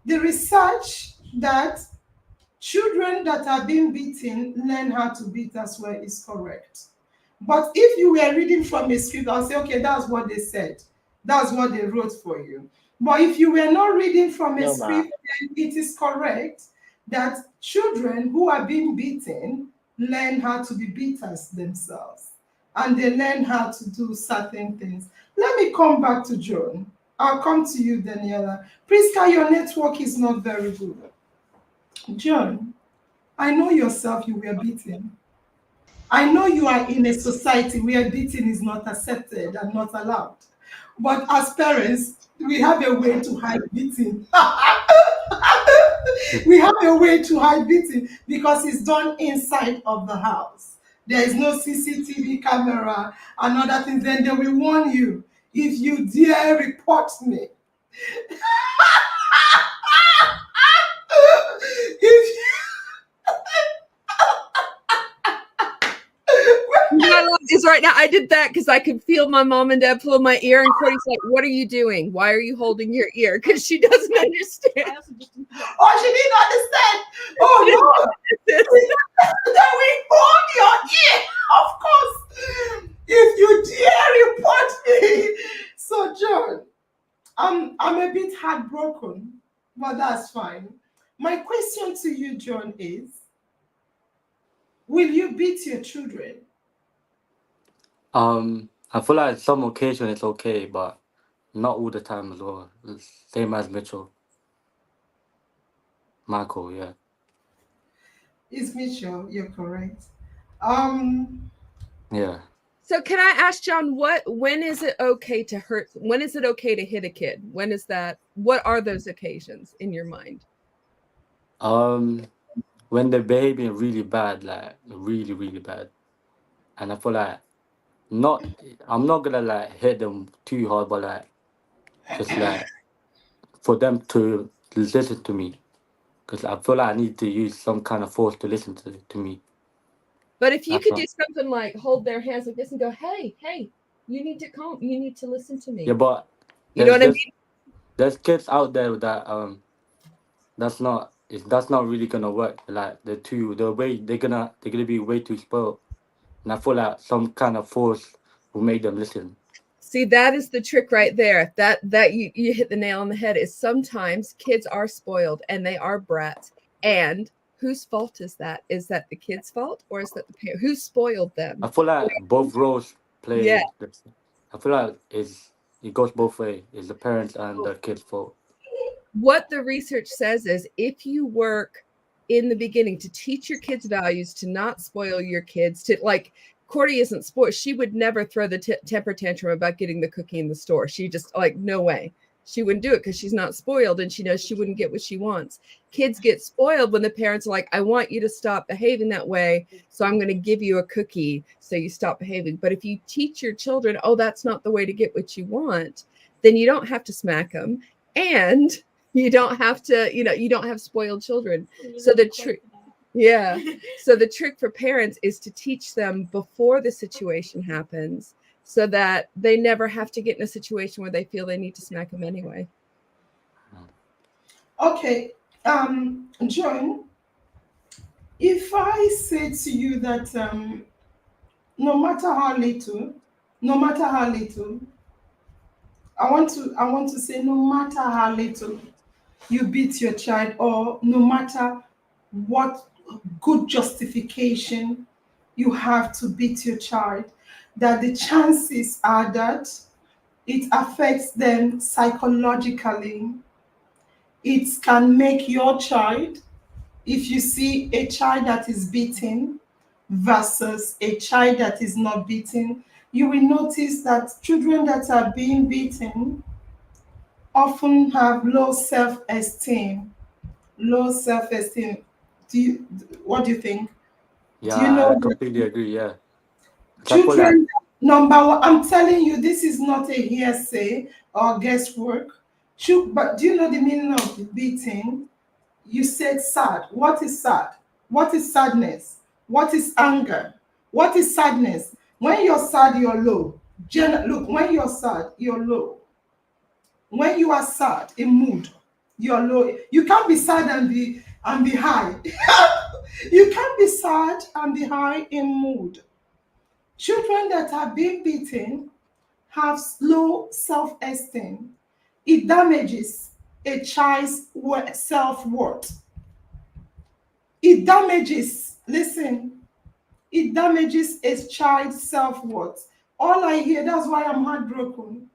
the research that children that are being beaten learn how to beat as well is correct. But if you were reading from a script, I'll say, okay, that's what they said. That's what they wrote for you. But if you were not reading from a No, ma. script, then it is correct that children who are being beaten learn how to be beaters themselves. And they learn how to do certain things. Let me come back to John. I'll come to you, Daniela. Priska, your network is not very good. John, I know yourself, you were beaten. I know you are in a society where beating is not accepted and not allowed. But as parents, we have a way to hide beating. We have a way to hide beating because it's done inside of the house. There is no CCTV camera and other things. Then they will warn you if you dare report me. If I love this right now. I did that because I could feel my mom and dad pull my ear, and Courtney's like, "What are you doing? Why are you holding your ear?" Because she doesn't understand. Oh, she didn't understand. Oh no! Then we hold your ear, of course. If you dare report me. So, John, I'm a bit heartbroken, but that's fine. My question to you, John, is: will you beat your children? I feel like some occasion it's okay, but not all the time as well. It's same as Mitchell. Michael, yeah. It's Mitchell, you're correct. Um, Yeah. So can I ask John, when is it okay to hurt? When is it okay to hit a kid? When is that? What are those occasions in your mind? When they're behaving really bad, like really, really bad, and I feel like not, I'm not gonna like hit them too hard, but like just like for them to listen to me, because I feel like I need to use some kind of force to listen to me. But if you That's could do not. something like hold their hands like this and go, hey, hey, you need to calm, you need to listen to me. Yeah, but You know there's what I there's mean? there's kids out there that that's not really gonna work. Like they're gonna be way too spoiled, and I feel like some kind of force will make them listen. See, that is the trick right there. That you hit the nail on the head. Is sometimes kids are spoiled and they are brats. And whose fault is that? Is that the kid's fault or is that the parent? Who spoiled I them? feel like both roles Yeah. play. I feel like it goes both ways. It's the parents and the kids' fault. What the research says is if you work in the beginning to teach your kids values, to not spoil your kids, to like Cordy isn't spoiled. She would never throw the temper tantrum about getting the cookie in the store. She just like, no way. She wouldn't do it because she's not spoiled and she knows she wouldn't get what she wants. Kids get spoiled when the parents are like, I want you to stop behaving that way. So I'm going to give you a cookie so you stop behaving. But if you teach your children, oh, that's not the way to get what you want, then you don't have to smack them. And you don't have to, you don't have spoiled children. So the trick, yeah. So the trick for parents is to teach them before the situation happens so that they never have to get in a situation where they feel they need to smack them anyway. Okay, John, if I say to you that no matter how little, no matter how little, I want to say no matter how little you beat your child, or no matter what good justification you have to beat your child, that the chances are that it affects them psychologically. It can make your child, if you see a child that is beaten versus a child that is not beaten, you will notice that children that are being beaten often have low self-esteem. Low self-esteem. Do you, what do you think? Yeah, Do you know I that completely agree. Yeah, 'cause I feel like children, number one, I'm telling you, this is not a hearsay or guesswork. But do you know the meaning of beating? You said sad. What is sad? What is sadness? What is anger? What is sadness? When you're sad, you're low. Look, when you're sad, you're low. When you are sad in mood, you're low. You can't be sad and be high. You can't be sad and be high in mood. Children that are being beaten have low self-esteem. It damages a child's self-worth. It damages, listen, it damages a child's self-worth. All I hear, that's why I'm heartbroken.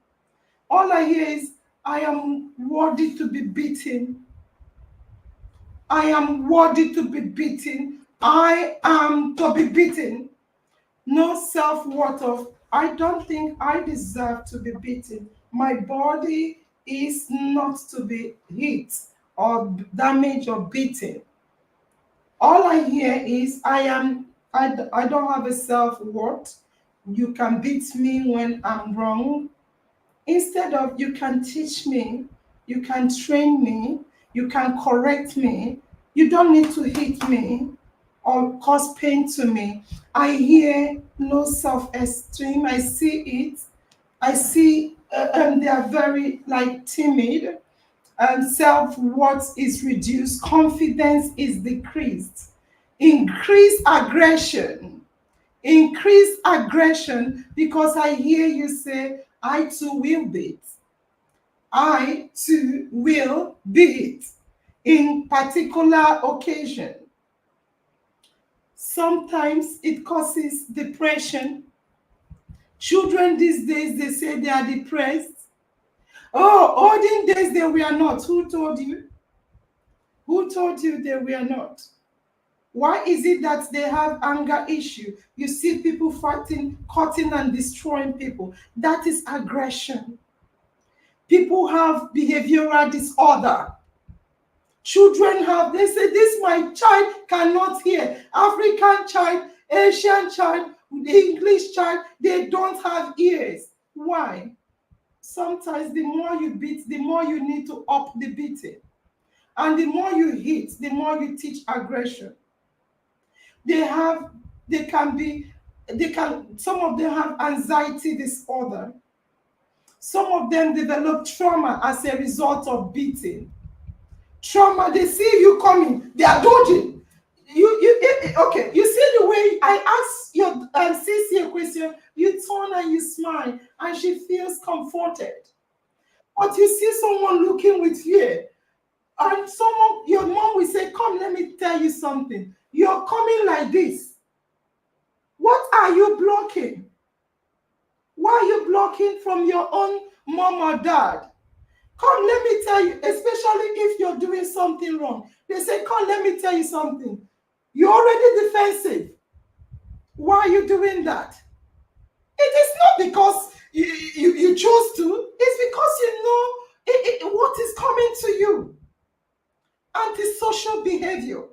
All I hear is, I am worthy to be beaten. I am worthy to be beaten. I am to be beaten. No self-worth of, I don't think I deserve to be beaten. My body is not to be hit or damaged or beaten. All I hear is, I don't have a self-worth. You can beat me when I'm wrong. Instead of, you can teach me, you can train me, you can correct me. You don't need to hit me or cause pain to me. I hear low self-esteem. I see it. I see, and they are very like timid. Self-worth is reduced. Confidence is decreased. Increased aggression. Increased aggression, because I hear you say, I too will beat. I too will beat in particular occasion. Sometimes it causes depression. Children these days, they say they are depressed. Oh, olden days they were not. Who told you? Who told you they were not? Why is it that they have anger issue? You see people fighting, cutting and destroying people. That is aggression. People have behavioral disorder. Children have, they say, this my child cannot hear. African child, Asian child, English child, they don't have ears. Why? Sometimes the more you beat, the more you need to up the beating. And the more you hit, the more you teach aggression. They have, they can be, they can, some of them have anxiety disorder. Some of them develop trauma as a result of beating. Trauma, they see you coming, they are dodging. Okay, you see the way I ask your Sissy a question, you turn and you smile, and she feels comforted. But you see someone looking with fear, and someone, your mom will say, come, let me tell you something. You're coming like this. What are you blocking? Why are you blocking from your own mom or dad? Come, let me tell you, especially if you're doing something wrong. They say, come, let me tell you something. You're already defensive. Why are you doing that? It is not because you chose to. It's because you know what is coming to you. Antisocial behavior.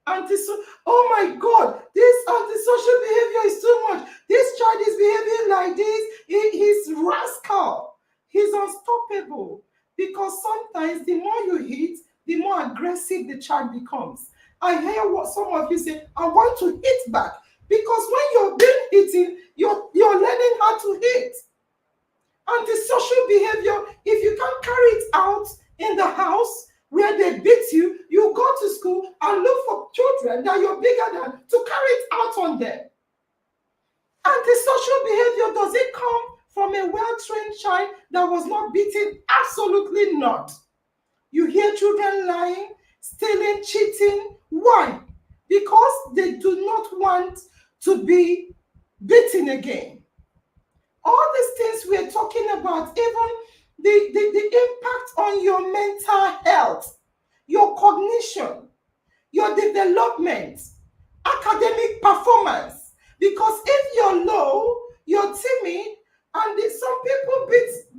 Oh my God, this antisocial behavior is too much. This child is behaving like this. He's rascal. He's unstoppable. Because sometimes the more you hit, the more aggressive the child becomes. I hear what some of you say, I want to hit back. Because when you're being hitten, you're learning how to hit. Antisocial behavior, if you can't carry it out in the house where they beat you, you go to school and look for children that you're bigger than to carry it out on them. Antisocial behavior, does it come from a well-trained child that was not beaten? Absolutely not. You hear children lying, stealing, cheating. Why? Because they do not want to be beaten again. All these things we're talking about, even the impact on your mental health, your cognition, your development, academic performance. Because if you're low, you're timid, and some people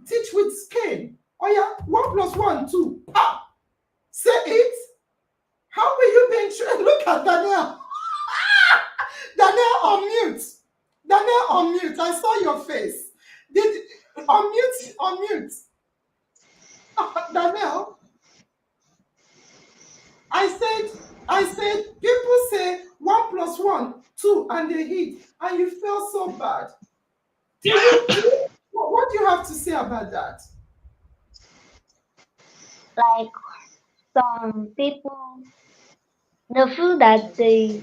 teach with scale. Oh yeah, 1 plus 1, 2. Ah, say it. How will you be trained? Look at Daniel. Daniel on mute. Daniel on mute. I saw your face. Did unmute. Daniel, I said, people say 1 plus 1, 2, and they hit, and you feel so bad. What do you have to say about that? Like some people, they feel that they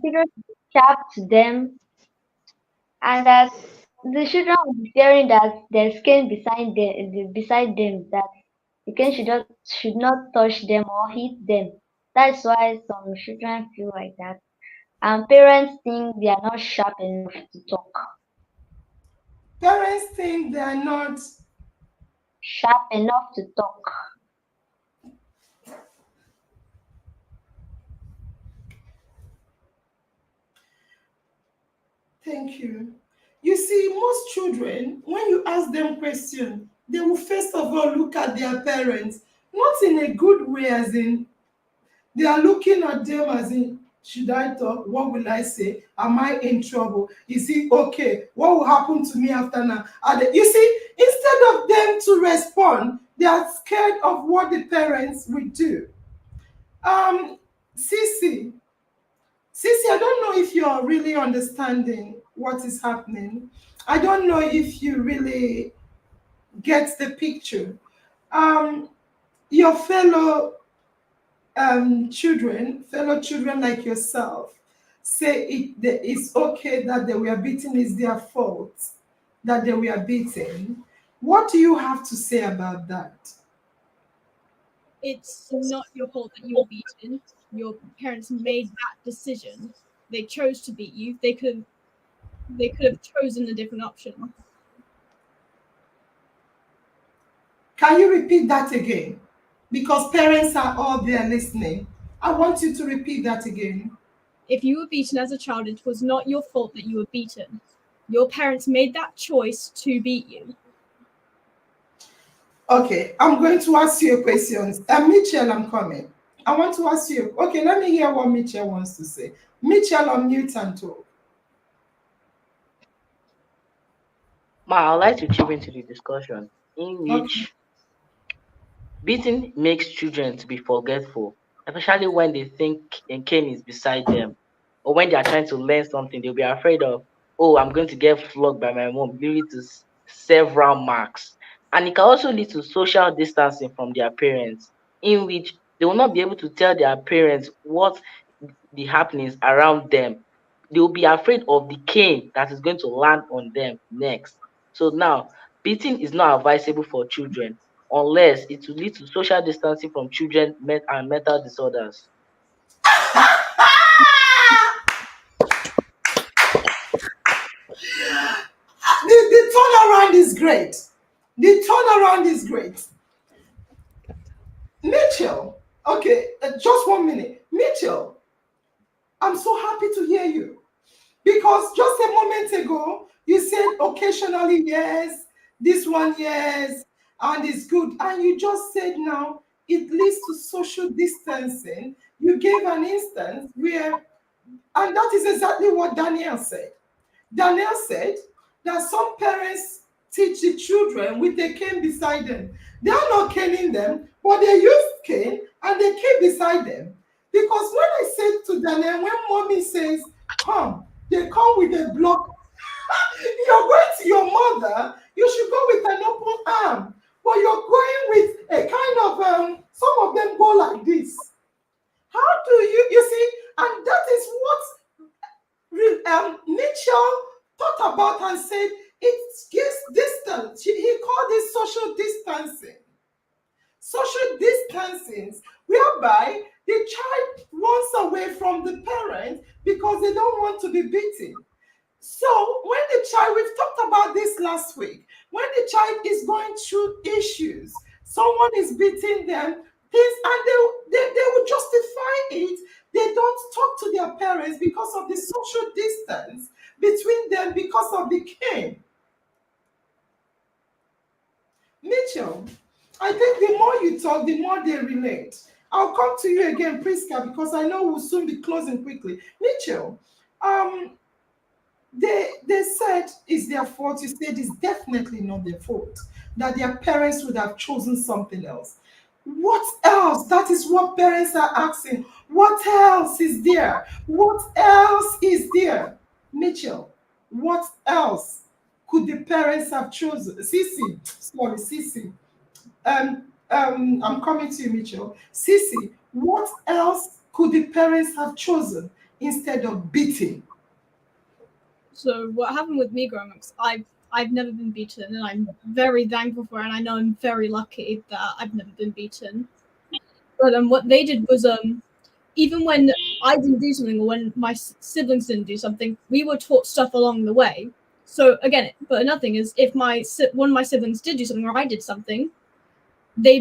children sharp to them, and that the children will be fearing that there's skin beside them, that the king should not touch them or hit them. That's why some children feel like that. And parents think they are not sharp enough to talk. Parents think they are not Sharp enough to talk. Thank you. You see, most children, when you ask them questions, they will first of all look at their parents, not in a good way, as in they are looking at them as in, should I talk? What will I say? Am I in trouble? Is it okay? What will happen to me after now? You see, instead of them to respond, they are scared of what the parents will do. Sissy, I don't know if you're really understanding what is happening. I don't know if you really get the picture. Your fellow fellow children like yourself, say it's okay that they were beaten, is their fault that they were beaten. What do you have to say about that? It's not your fault that you were beaten. Your parents made that decision. They chose to beat you. They could have chosen a different option. Can you repeat that again? Because parents are all there listening. I want you to repeat that again. If you were beaten as a child, it was not your fault that you were beaten. Your parents made that choice to beat you. Okay, I'm going to ask you a question. Mitchell, I'm coming. I want to ask you. Okay, let me hear what Mitchell wants to say. Mitchell, unmute and talk. Ma, I'd like to chip into the discussion in Okay. which beating makes children to be forgetful, especially when they think a cane is beside them, or when they are trying to learn something, they'll be afraid of, oh, I'm going to get flogged by my mom, leading to several marks. And it can also lead to social distancing from their parents, in which they will not be able to tell their parents what the happenings around them. They will be afraid of the cane that is going to land on them next. So now, beating is not advisable for children unless it will lead to social distancing from children and mental disorders. The turnaround is great. The turnaround is great. Mitchell, okay, just 1 minute. Mitchell, I'm so happy to hear you because just a moment ago you said occasionally yes, this one yes, and it's good. And you just said now it leads to social distancing. You gave an instance where, and that is exactly what Daniel said. Daniel said that some parents teach the children with a cane beside them. They are not caning them, but they use cane and they cane beside them. Because when I said to Daniel, when mommy says, come, they come with a block. You're going to your mother, you should go with an open arm. But you're going with a kind of, some of them go like this. How do you see? And that is what Mitchell thought about and said it gives distance. He called it social distancing. Social distancing, whereby the child runs away from the parent because they don't want to be beaten. So when the child, we've talked about this last week, when the child is going through issues, someone is beating them, things, and they will justify it. They don't talk to their parents because of the social distance between them because of the cane. Mitchell, I think the more you talk, the more they relate. I'll come to you again, Priska, because I know we'll soon be closing quickly. Mitchell, um, they said it's their fault. You said it's definitely not their fault. That their parents would have chosen something else. What else? That is what parents are asking. What else is there? What else is there? Mitchell, what else could the parents have chosen? Sissy, sorry, Sissy. I'm coming to you, Mitchell. Sissy, what else could the parents have chosen instead of beating? So what happened with me growing up, I've never been beaten, and I'm very thankful for it, and I know I'm very lucky that I've never been beaten. But what they did was even when I didn't do something or when my siblings didn't do something, we were taught stuff along the way. So again, but another thing is if one of my siblings did do something or I did something, they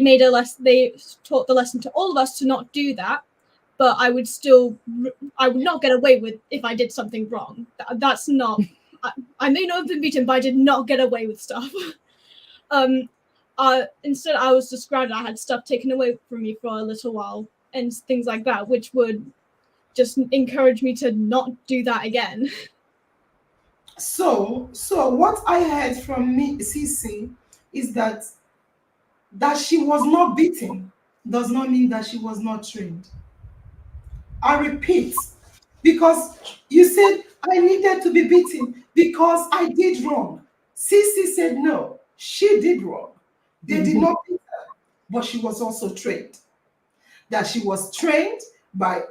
taught the lesson to all of us to not do that. But I would not get away with if I did something wrong. That's not. I may not have been beaten, but I did not get away with stuff. Instead, I was described. I had stuff taken away from me for a little while and things like that, which would just encourage me to not do that again. So what I heard from me, Cece, is that she was not beaten does not mean that she was not trained. I repeat, because you said I needed to be beaten because I did wrong. Cece said no, she did wrong. They did not beat her, but she was also trained. That she was trained by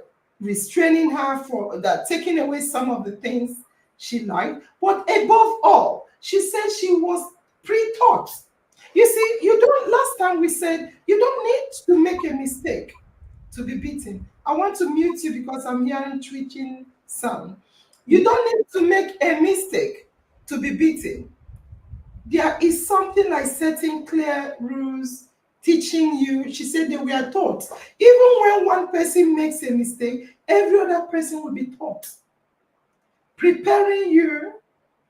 restraining her for that, taking away some of the things she liked. But above all, she said she was pre-taught. You see, you don't. Last time we said you don't need to make a mistake to be beaten. I want to mute you because I'm hearing twitching sound. You don't need to make a mistake to be beaten. There is something like setting clear rules, teaching you. She said they were taught. Even when one person makes a mistake, every other person will be taught. Preparing you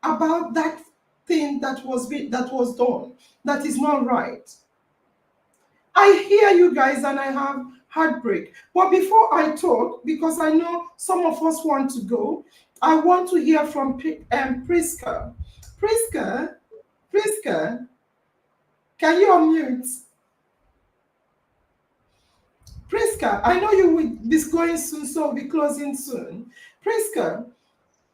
about that thing that was done, that is not right. I hear you guys and I have heartbreak. But before I talk, because I know some of us want to go, I want to hear from Priska. Priska, Priska, can you unmute? Priska, I know you will be going soon, so we'll be closing soon. Priska,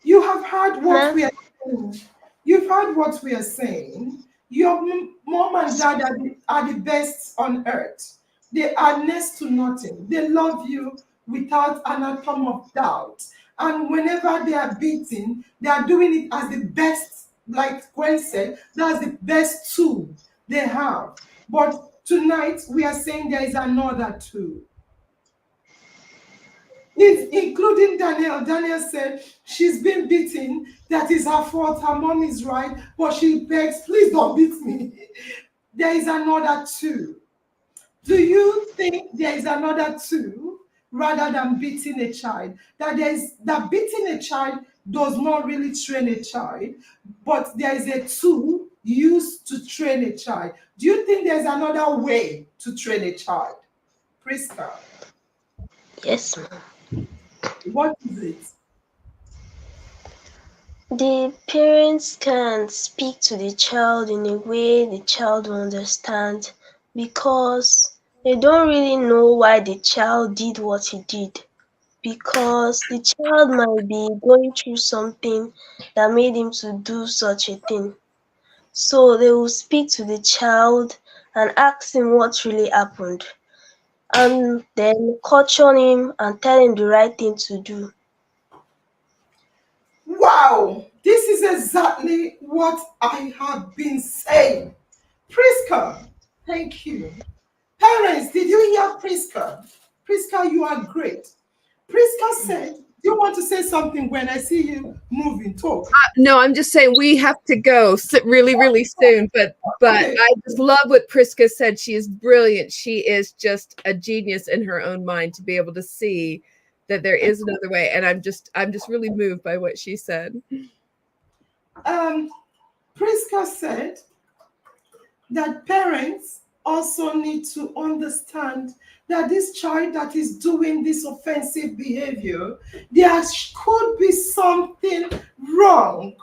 you have heard what Ma, we are saying. You've heard what we are saying. Your mom and dad are the best on earth. They are next to nothing. They love you without an atom of doubt. And whenever they are beaten, they are doing it as the best, like Gwen said, that's the best tool they have. But tonight, we are saying there is another tool. Including Daniel. Daniel said she's been beaten. That is her fault. Her mom is right, but she begs, please don't beat me. There is another two. Do you think there is another two rather than beating a child? That beating a child does not really train a child, but there is a tool used to train a child. Do you think there's another way to train a child? Priska, yes, ma. what is it? The parents can speak to the child in a way the child will understand because they don't really know why the child did what he did. Because the child might be going through something that made him to do such a thing. So they will speak to the child and ask him what really happened and then caution him and tell him the right thing to do. Wow, this is exactly what I have been saying. Priska, thank you. Parents, did you hear Priska? Priska, you are great. Priska said, do you want to say something when I see you moving? Talk. No, I'm just saying we have to go really, really soon. But Okay. I just love what Priska said. She is brilliant. She is just a genius in her own mind to be able to see that there is another way. And I'm just really moved by what she said. Um, Priska said that parents also need to understand that this child that is doing this offensive behavior, there could be something wrong.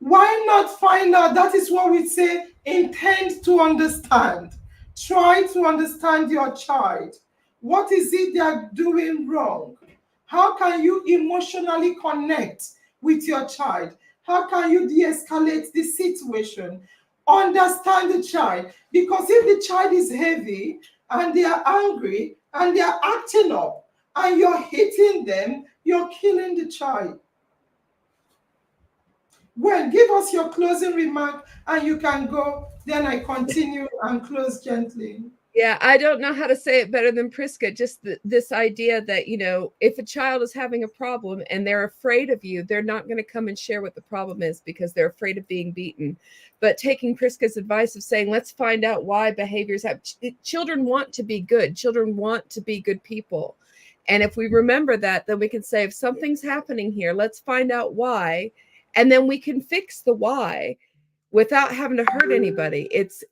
Why not find out? That is what we say, intend to understand. Try to understand your child. What is it they are doing wrong? How can you emotionally connect with your child? How can you de-escalate the situation? Understand the child. Because if the child is heavy and they are angry and they are acting up and you're hitting them, you're killing the child. Well, give us your closing remark and you can go. Then I continue and close gently. Yeah, I don't know how to say it better than Priska. Just this idea that, if a child is having a problem and they're afraid of you, they're not going to come and share what the problem is because they're afraid of being beaten. But taking Priska's advice of saying, let's find out why behaviors have children want to be good. Children want to be good people. And if we remember that, then we can say, if something's happening here, let's find out why. And then we can fix the why without having to hurt anybody. It's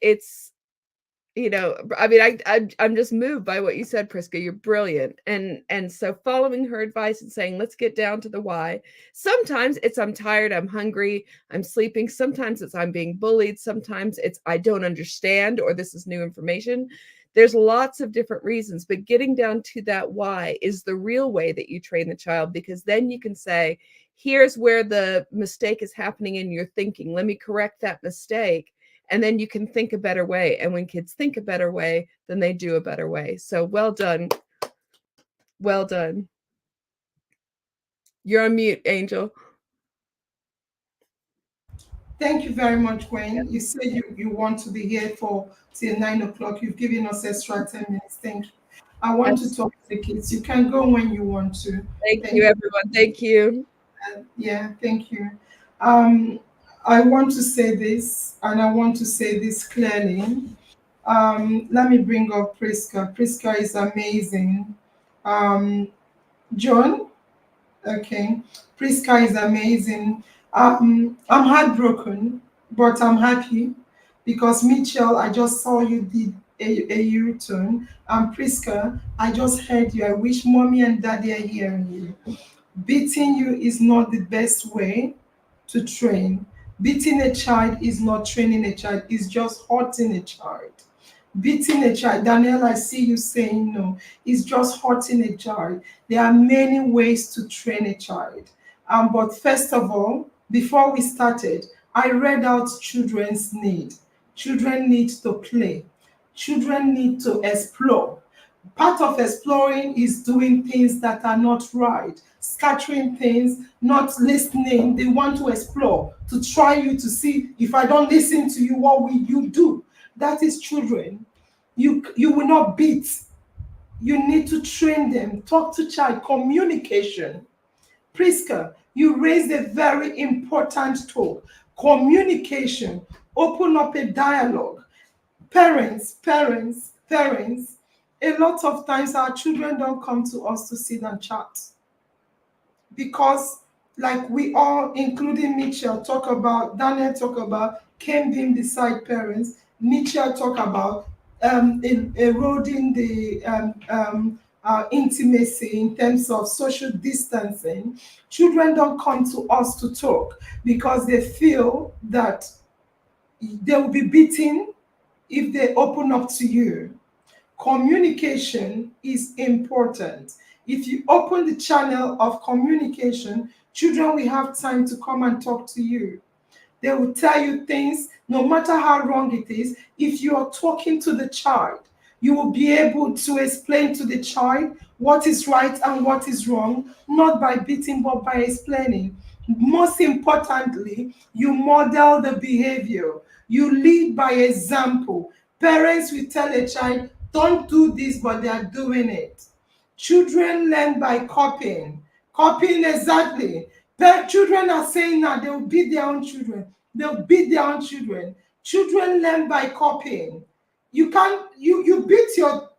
I mean, I'm just moved by what you said, Priska. You're brilliant. And so following her advice and saying, let's get down to the why. Sometimes it's I'm tired, I'm hungry, I'm sleeping. Sometimes it's I'm being bullied. Sometimes it's I don't understand or this is new information. There's lots of different reasons, but getting down to that why is the real way that you train the child, because then you can say, here's where the mistake is happening in your thinking. Let me correct that mistake. And then you can think a better way. And when kids think a better way, then they do a better way. So well done. Well done. You're on mute, Angel. Thank you very much, Gwen. You said you want to be here for till 9 o'clock. You've given us extra 10 minutes. Thank you. I want to talk to the kids. You can go when you want to. Thank you, everyone. Thank you. Yeah, thank you. I want to say this, and I want to say this clearly. Let me bring up Priska. Priska is amazing. John, okay. Priska is amazing. I'm heartbroken, but I'm happy because Mitchell, I just saw you did a U-turn. Priska, I just heard you. I wish mommy and daddy are hearing you. Beating you is not the best way to train. Beating a child is not training a child, it's just hurting a child. Beating a child, Daniel, I see you saying no, it's just hurting a child. There are many ways to train a child. But first of all, before we started, I read out children's need. Children need to play. Children need to explore. Part of exploring is doing things that are not right, scattering things, not listening. They want to explore, to try you, to see if I don't listen to you, what will you do? That is children. You will not beat. You need to train them. Talk to child. Communication. Priska, you raised a very important talk. Communication. Open up a dialogue. Parents, a lot of times our children don't come to us to sit and chat because, like we all, including Mitchell, talk about, Daniel talk about Ken being beside parents, Mitchell talk about eroding the intimacy in terms of social distancing. Children don't come to us to talk because they feel that they will be beaten if they open up to you. Communication is important. If you open the channel of communication, children will have time to come and talk to you. They will tell you things, no matter how wrong it is. If you are talking to the child, you will be able to explain to the child what is right and what is wrong, not by beating, but by explaining. Most importantly, you model the behavior. You lead by example. Parents will tell a child, don't do this, but they are doing it. Children learn by copying. Copying exactly. Children are saying now they will beat their own children. They'll beat their own children. Children learn by copying. You can't, you beat your,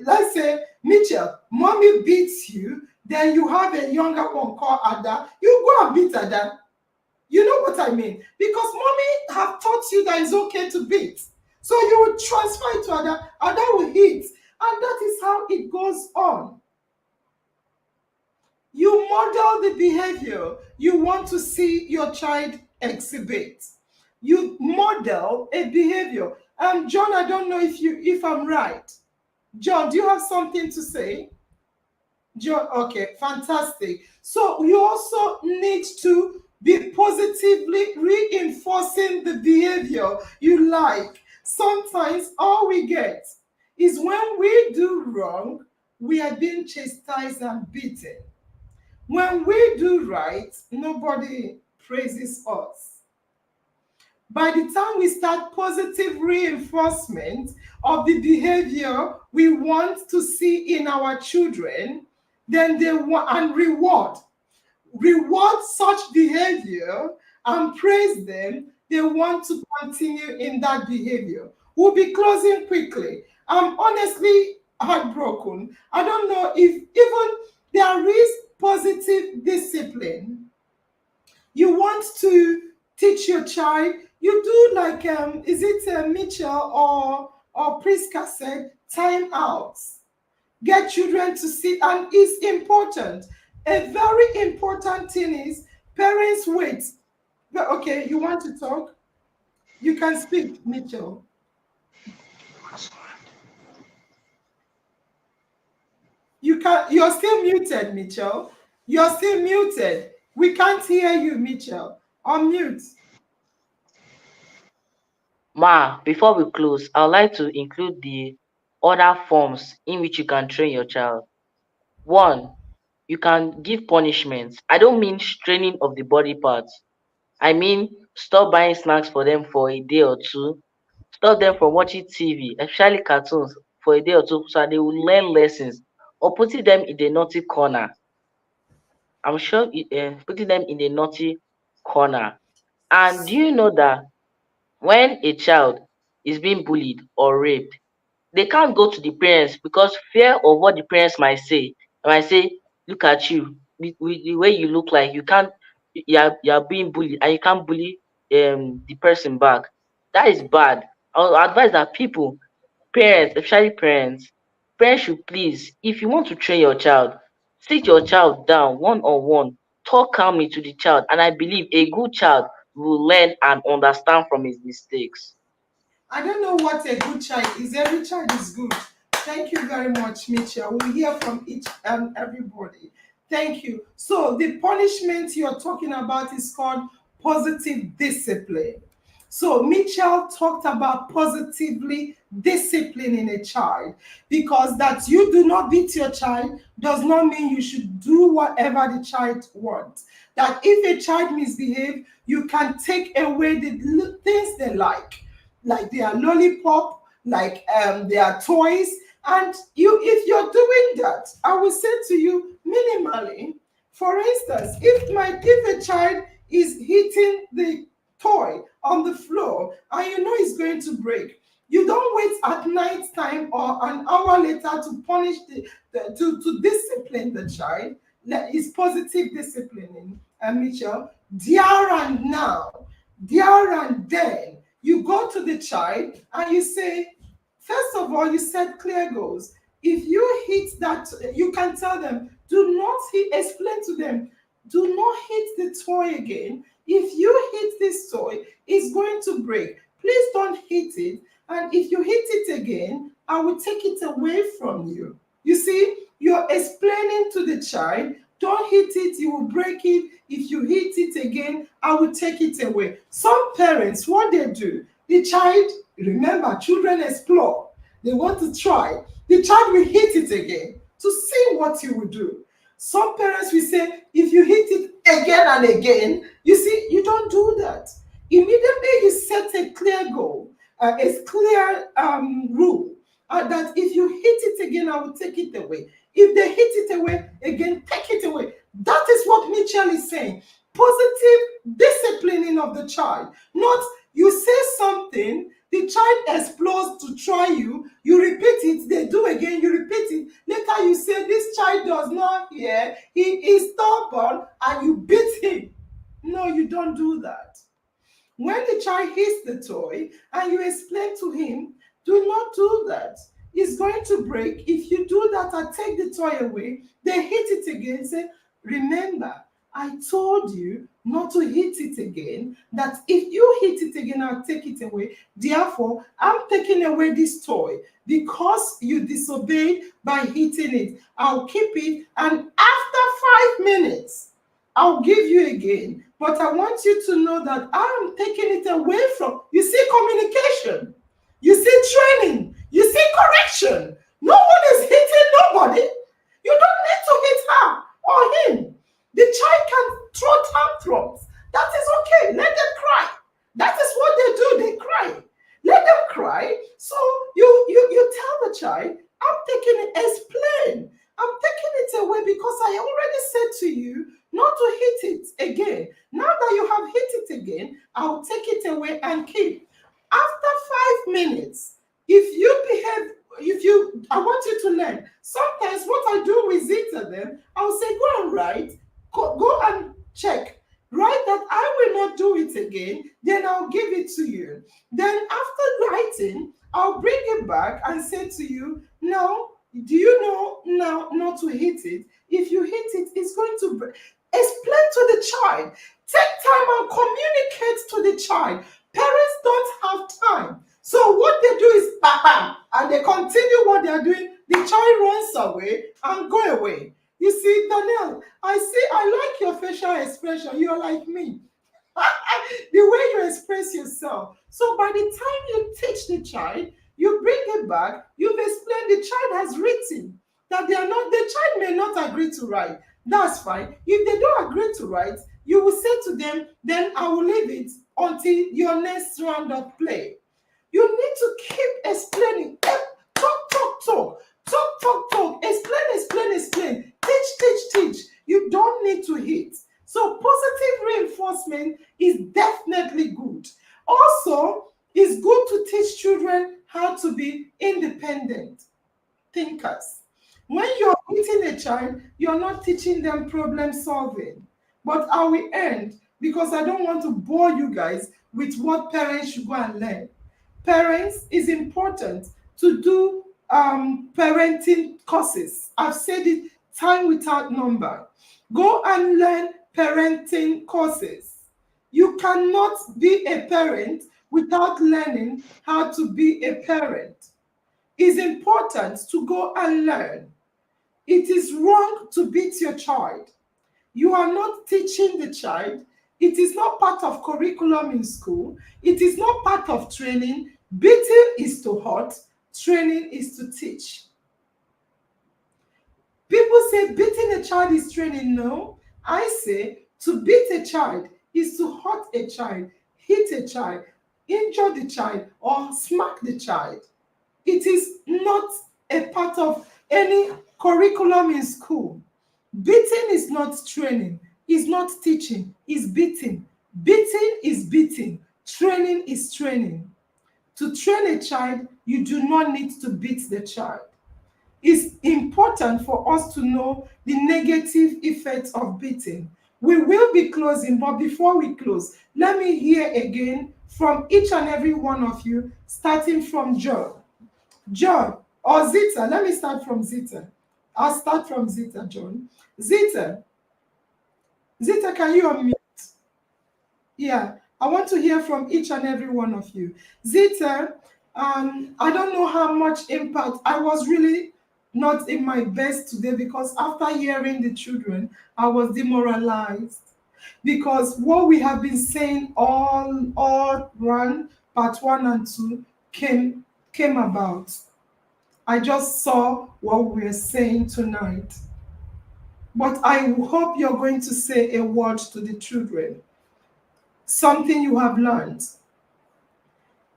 let's say, Mitchell, mommy beats you, then you have a younger one called Ada, you go and beat Ada. You know what I mean? Because mommy have taught you that it's okay to beat. So you will transfer it to Ada, Ada will hit. And that is how it goes on. You model the behavior you want to see your child exhibit. You model a behavior. John, I don't know if I'm right. John, do you have something to say? John, okay, fantastic. So you also need to be positively reinforcing the behavior you like. Sometimes all we get is when we do wrong, we are being chastised and beaten. When we do right, nobody praises us. By the time we start positive reinforcement of the behavior we want to see in our children, then they want and reward such behavior and praise them, they want to continue in that behavior. We'll be closing quickly. I'm honestly heartbroken. I don't know if even there is positive discipline. You want to teach your child, you do like is it Mitchell or Priska said, time outs. Get children to sit, and it's important. A very important thing is parents wait. But okay, you want to talk? You can speak, Mitchell. You're still muted, Mitchell. You're still muted. We can't hear you, Mitchell. Unmute. Ma, before we close, I would like to include the other forms in which you can train your child. One, you can give punishments. I don't mean straining of the body parts. I mean stop buying snacks for them for a day or two. Stop them from watching TV, especially cartoons, for a day or two so that they will learn lessons. Or putting them in the naughty corner. I'm sure putting them in the naughty corner. And do you know that when a child is being bullied or raped, they can't go to the parents because fear of what the parents might say. They might say, look at you, with the way you look like, you can't, you are being bullied and you can't bully the person back. That is bad. I would advise that people Parents, especially parents should please, if you want to train your child, sit your child down one on one, talk calmly to the child, and I believe a good child will learn and understand from his mistakes. I don't know what a good child is. Every child is good. Thank you very much, Mitchell. We'll hear from each and everybody. Thank you. So the punishment you're talking about is called positive discipline. So Mitchell talked about positively disciplining a child, because that you do not beat your child does not mean you should do whatever the child wants. That if a child misbehaves, you can take away the things they like their lollipop, like their toys. And you, if you're doing that, I will say to you minimally. For instance, if a child is hitting the toy on the floor and you know it's going to break, you don't wait at night time or an hour later to punish to discipline the child. That is positive disciplining, Mitchell. There and now, there and then, you go to the child and you say, first of all, you set clear goals. If you hit that, you can tell them, do not hit, explain to them, do not hit the toy again. If you hit this toy, it's going to break. Please don't hit it. And if you hit it again, I will take it away from you. You see, you're explaining to the child, don't hit it, you will break it. If you hit it again, I will take it away. Some parents, what they do, the child, remember, children explore. They want to try. The child will hit it again to see what you will do. Some parents will say, if you hit it again and again, you see, you don't do that. Immediately you set a clear goal, a clear rule, that if you hit it again, I will take it away. If they hit it away again, take it away. That is what Mitchell is saying. Positive disciplining of the child. Not you say something, the child explodes to try you, you repeat it, they do again, you repeat it. Later you say, this child does not hear, he is stubborn, and you beat him. No, you don't do that. When the child hits the toy and you explain to him, do not do that. It's going to break. If you do that, I take the toy away. They hit it again. Say, remember, I told you not to hit it again. That if you hit it again, I'll take it away. Therefore, I'm taking away this toy because you disobeyed by hitting it. I'll keep it. And after 5 minutes, I'll give you again. But I want you to know that I am taking it away from. You see communication. You see training. You see correction. No one is hitting nobody. You don't need to hit her or him. The child can throw tantrums. That is okay. Let them cry. That is what they do. They cry. Let them cry. So you tell the child, I'm taking it, explain. I'm taking it away because I already said to you not to hit it again. Now that you have hit it again, I'll take it away and keep. After 5 minutes, I want you to learn. Sometimes what I do with it to them, I'll say, go and write, go and check. Write that I will not do it again, then I'll give it to you. Then after writing, I'll bring it back and say to you, now, do you know now not to hit it? If you hit it, it's going to break. Explain to the child. Take time and communicate to the child. Parents don't have time. So what they do is bam, bam, and they continue what they are doing. The child runs away and go away. You see, Danielle, I like your facial expression. You're like me. The way you express yourself. So by the time you teach the child, you bring it back, you've explained, the child has written that the child may not agree to write. That's fine. If they don't agree to write, you will say to them, then I will leave it until your next round of play. You need to keep explaining. Talk. Explain. Teach. You don't need to hit. So positive reinforcement is definitely good. Also, it's good to teach children how to be independent thinkers. When you're teaching a child, you're not teaching them problem solving. But I will end because I don't want to bore you guys with what parents should go and learn. Parents, is important to do parenting courses. I've said it time without number. Go and learn parenting courses. You cannot be a parent without learning how to be a parent. It's important to go and learn. It is wrong to beat your child. You are not teaching the child. It is not part of curriculum in school. It is not part of training. Beating is to hurt. Training is to teach. People say beating a child is training. No, I say to beat a child is to hurt a child, hit a child, injure the child, or smack the child. It is not a part of any curriculum in school. Beating is not training, is not teaching, is beating. Beating is beating. Training is training. To train a child, you do not need to beat the child. It's important for us to know the negative effects of beating. We will be closing, but before we close, let me hear again from each and every one of you, starting from John. John or Zita, let me start from Zita. I'll start from Zita, John. Zita, can you unmute? Yeah, I want to hear from each and every one of you. Zita, I don't know how much impact. I was really not in my best today because after hearing the children, I was demoralized. Because what we have been saying all run, part 1 and 2 came about. I just saw what we are saying tonight. But I hope you're going to say a word to the children. Something you have learned.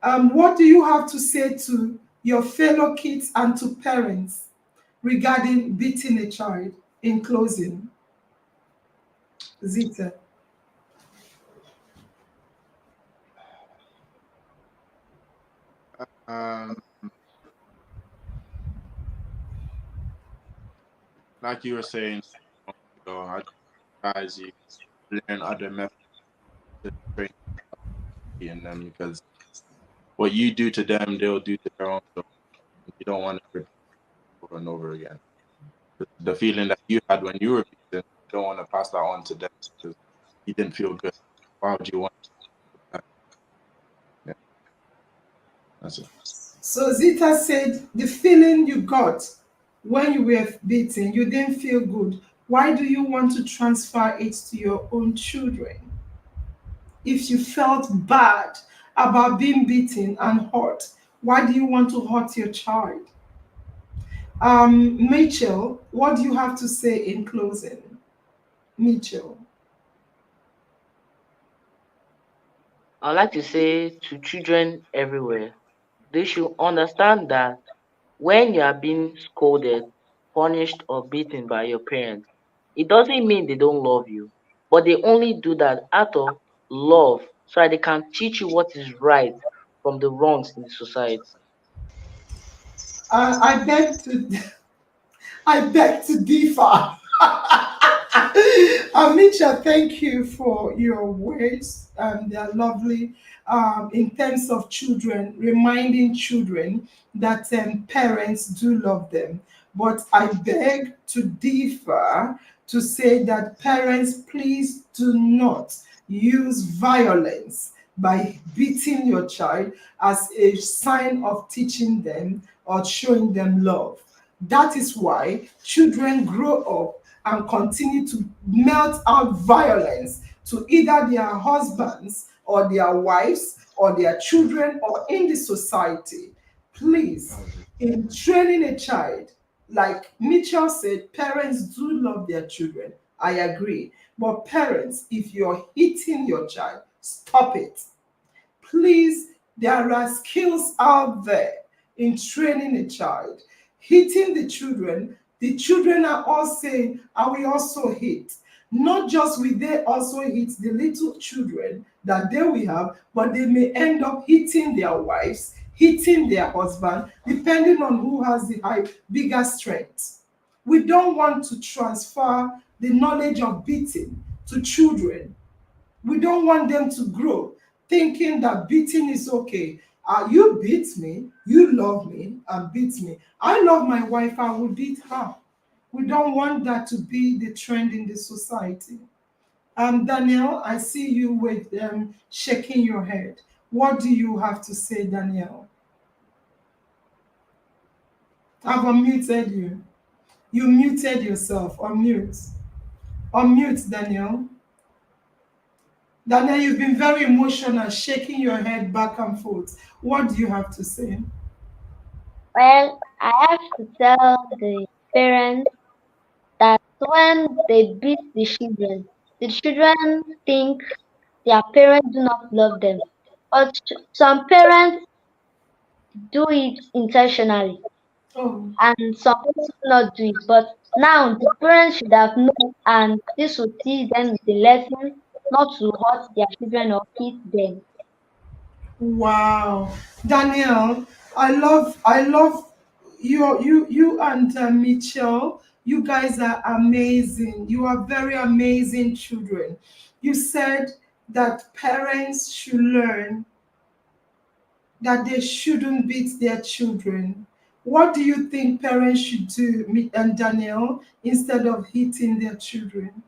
What do you have to say to your fellow kids and to parents regarding beating a child in closing? Zita. Um, like you were saying, I advise you learn other methods to train in them because what you do to them, they'll do to their own. So you don't want to repeat over and over again. The feeling that you had when you were beaten, you don't want to pass that on to them because you didn't feel good. Why would you want that? Yeah, that's it. So Zita said the feeling you got when you were beaten, you didn't feel good. Why do you want to transfer it to your own children? If you felt bad about being beaten and hurt, why do you want to hurt your child? Mitchell, what do you have to say in closing? Mitchell. I'd like to say to children everywhere, they should understand that when you are being scolded, punished, or beaten by your parents, it doesn't mean they don't love you, but they only do that out of love so that they can teach you what is right from the wrongs in the society. I beg to I beg to differ. Amicha, thank you for your words. They are lovely. In terms of children, reminding children that parents do love them. But I beg to differ to say that parents, please do not use violence by beating your child as a sign of teaching them or showing them love. That is why children grow up and continue to melt out violence to either their husbands or their wives or their children or in the society. Please, in training a child, like Mitchell said, parents do love their children. I agree. But parents, if you're hitting your child, stop it. Please, there are skills out there in training a child. Hitting the children are all saying, I will also hit. Not just will they also hit the little children that they will have, but they may end up hitting their wives, hitting their husband, depending on who has the bigger strength. We don't want to transfer the knowledge of beating to children. We don't want them to grow thinking that beating is okay. You beat me, you love me and beat me. I love my wife, I will beat her. We don't want that to be the trend in the society. Danielle, I see you with shaking your head. What do you have to say, Danielle? I've unmuted you. You muted yourself. Unmute. Unmute, Danielle. Danielle, you've been very emotional, shaking your head back and forth. What do you have to say? Well, I have to tell the parents that when they beat the children think their parents do not love them. But some parents do it intentionally, Oh, and some parents do not do it. But now the parents should have known, and this will teach them the lesson not to hurt their children or hit them. wow. Danielle, I love you and Mitchell. You guys are amazing. You are very amazing children. You said that parents should learn that they shouldn't beat their children. What do you think parents should do, and Danielle, instead of hitting their children?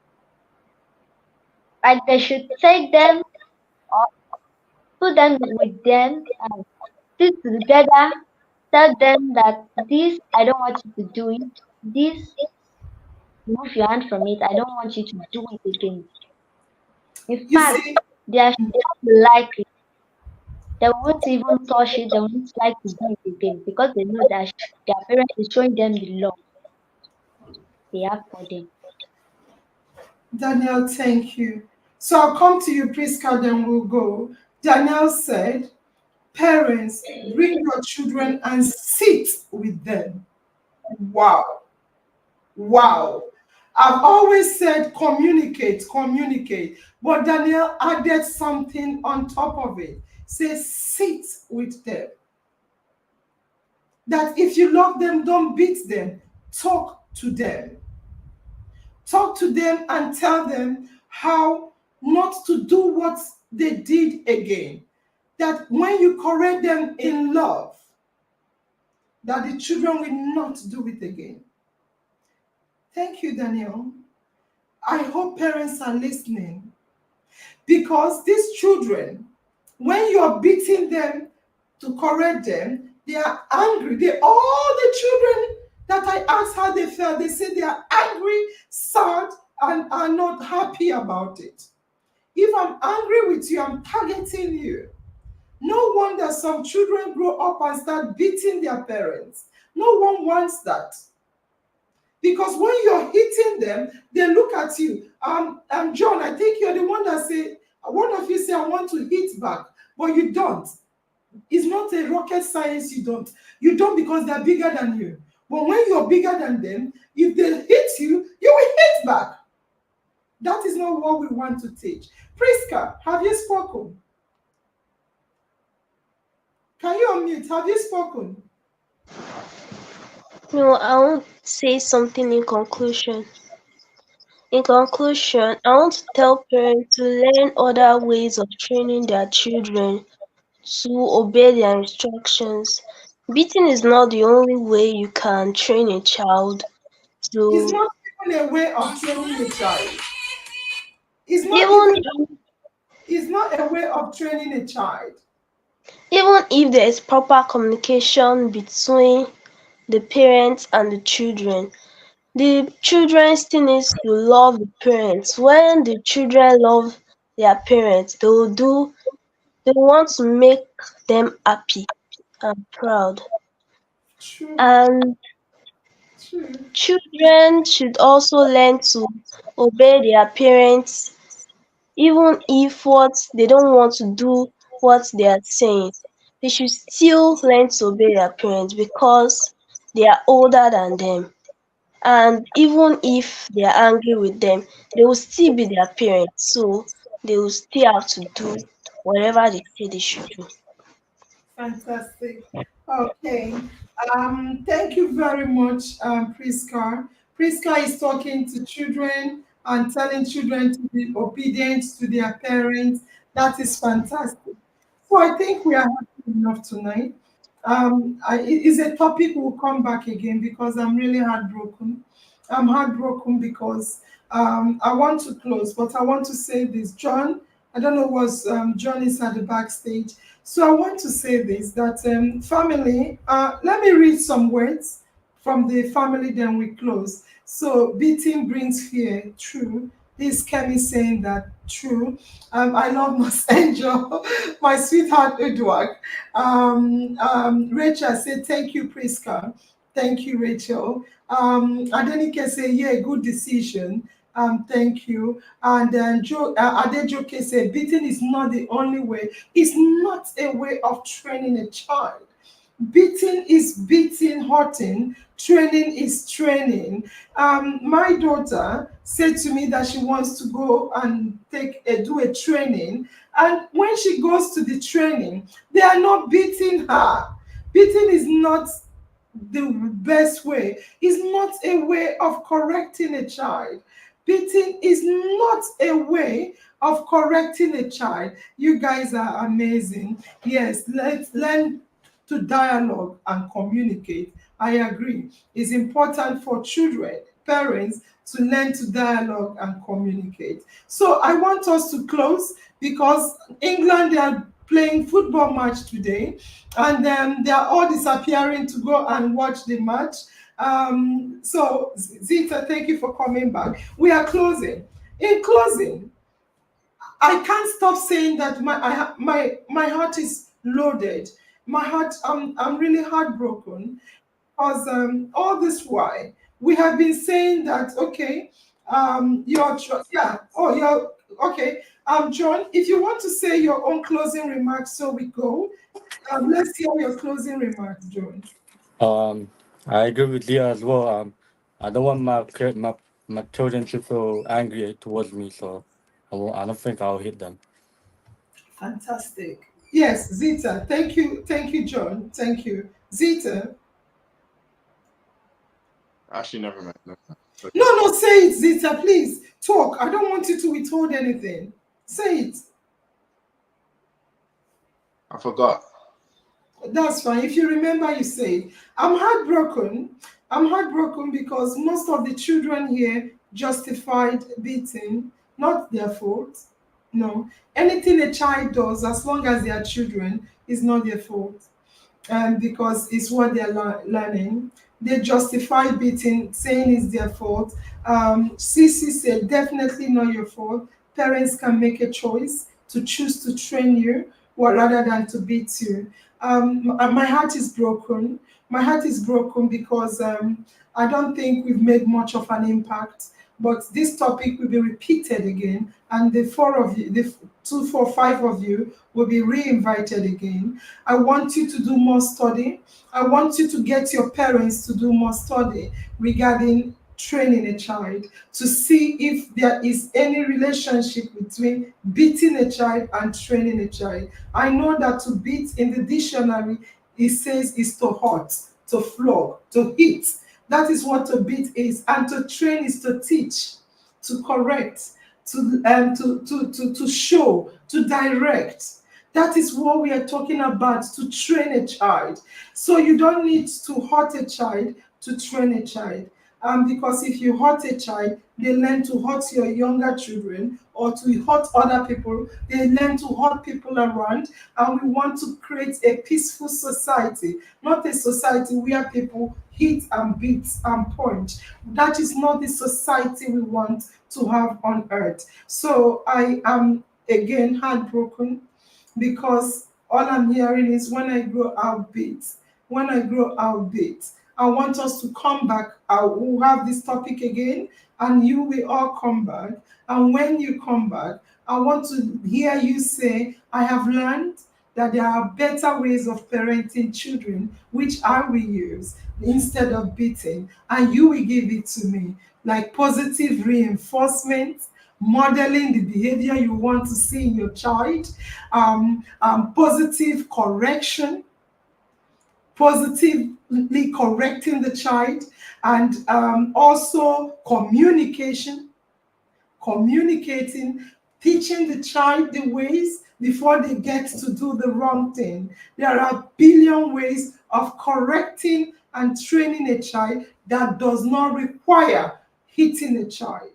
Like they should take them or put them with them and sit together, tell them that this I don't want you to do it. This remove your hand from it. I don't want you to do it again. In You fact, see, they will like it. They won't even touch it. They won't like to do it again because they know that their parents is showing them the love they have for them. Danielle, thank you. So I'll come to you, Priska, then we'll go. Danielle said, parents, bring your children and sit with them. Wow. Wow. I've always said communicate, communicate. But Danielle added something on top of it. Say, sit with them. That if you love them, don't beat them. Talk to them. Talk to them and tell them how not to do what they did again. That when you correct them in love, that the children will not do it again. Thank you, Daniel. I hope parents are listening because these children, when you're beating them to correct them, they are angry. All the children that I asked how they felt, they say they are angry, sad, and are not happy about it. If I'm angry with you, I'm targeting you. No wonder some children grow up and start beating their parents. No one wants that. Because when you're hitting them, they look at you. John, I think you're the one that say, one of you say, I want to hit back, but you don't. It's not a rocket science, you don't. You don't because they're bigger than you. But when you're bigger than them, if they hit you, you will hit back. That is not what we want to teach. Priska, have you spoken? Can you unmute? Have you spoken? No, I want to say something in conclusion. In conclusion, I want to tell parents to learn other ways of training their children to obey their instructions. Beating is not the only way you can train a child It's to not even a way of training a child. It's not even even it's not a way of training a child. even if there is proper communication between the parents and the children. The children still needs to love the parents. When the children love their parents, they want to make them happy and proud. True, And true. children should also learn to obey their parents, even if what they don't want to do what they are saying. They should still learn to obey their parents because they are older than them. And even if they are angry with them, they will still be their parents. So they will still have to do whatever they say they should do. Fantastic. Okay. Thank you very much, Priska. Priska is talking to children and telling children to be obedient to their parents. That is fantastic. So I think we are happy enough tonight. It is a topic we'll come back again because I'm really heartbroken. I'm heartbroken because I want to close, but I want to say this. John, I don't know what's John is at the backstage. So I want to say this that family, let me read some words from the family, then we close. So beating brings fear, true. This Kemi saying that true. I love my angel, my sweetheart Edward. Rachel said, thank you, Priska. Thank you, Rachel. Adenike say, yeah, good decision. Thank you. And then Adejoke said, beating is not the only way. It's not a way of training a child. Beating is beating, hurting. Training is training. My daughter said to me that she wants to go and do a training. And when she goes to the training, they are not beating her. Beating is not the best way. It's not a way of correcting a child. Beating is not a way of correcting a child. You guys are amazing. Yes, let's learn to dialogue and communicate. I agree. It's important for children, parents, to learn to dialogue and communicate. So I want us to close because England, they are playing football match today, and they are all disappearing to go and watch the match. So Zita, thank you for coming back. We are closing. In closing, I can't stop saying that my heart is loaded. My heart, I'm really heartbroken because all this while we have been saying that okay, yeah, oh you're okay. John, if you want to say your own closing remarks, so we go. Let's hear your closing remarks, John. Um, I agree with Leah as well. I don't want my children to feel angry towards me, so I don't think I'll hit them. Fantastic. Yes, Zita. Thank you, John. Thank you, Zita. Actually, never mind. No. Okay. No, say it, Zita, please. Talk. I don't want you to withhold anything. Say it. I forgot. That's fine. If you remember, you say it. I'm heartbroken. I'm heartbroken because most of the children here justified beating, not their fault. No. Anything a child does, as long as they are children, is not their fault. Because it's what they're learning. They justify beating, saying it's their fault. Cece said, definitely not your fault. Parents can make a choice to choose to train you rather than to beat you. My heart is broken. My heart is broken because I don't think we've made much of an impact. But this topic will be repeated again, and the four of you, the 2, 4, 5 of you will be re-invited again. I want you to do more study. I want you to get your parents to do more study regarding training a child to see if there is any relationship between beating a child and training a child. I know that to beat in the dictionary, it says is to hurt, to flog, to hit. That is what to beat is, and to train is to teach, to correct, to show, to direct. That is what we are talking about, to train a child. So you don't need to hurt a child to train a child. Because if you hurt a child, they learn to hurt your younger children or to hurt other people. They learn to hurt people around. And we want to create a peaceful society, not a society where people hit and beat and punch. That is not the society we want to have on earth. So I am again heartbroken because all I'm hearing is when I grow, I'll beat. When I grow, I'll beat. I want us to come back. I will have this topic again, and you will all come back. And when you come back, I want to hear you say, I have learned that there are better ways of parenting children, which I will use instead of beating. And you will give it to me, like positive reinforcement, modeling the behavior you want to see in your child, positive correction, positively correcting the child, and also communicating, teaching the child the ways before they get to do the wrong thing. There are a billion ways of correcting and training a child that does not require hitting a child.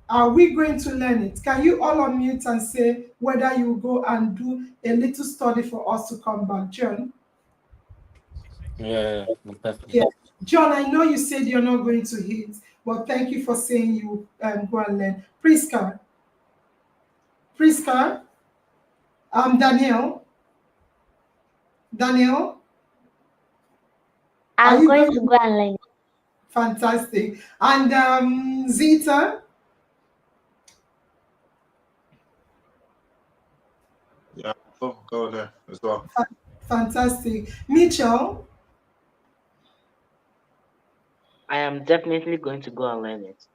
Are we going to learn it? Can you all unmute and say whether you go and do a little study for us to come back, John? Yeah, definitely. Yeah. John, I know you said you're not going to hit, but thank you for saying you go and learn. Priska, Daniel, are I'm you going going? to go and learn. Fantastic. And Zita, Yeah, go there as well. fantastic. Mitchell, I am definitely going to go and learn it.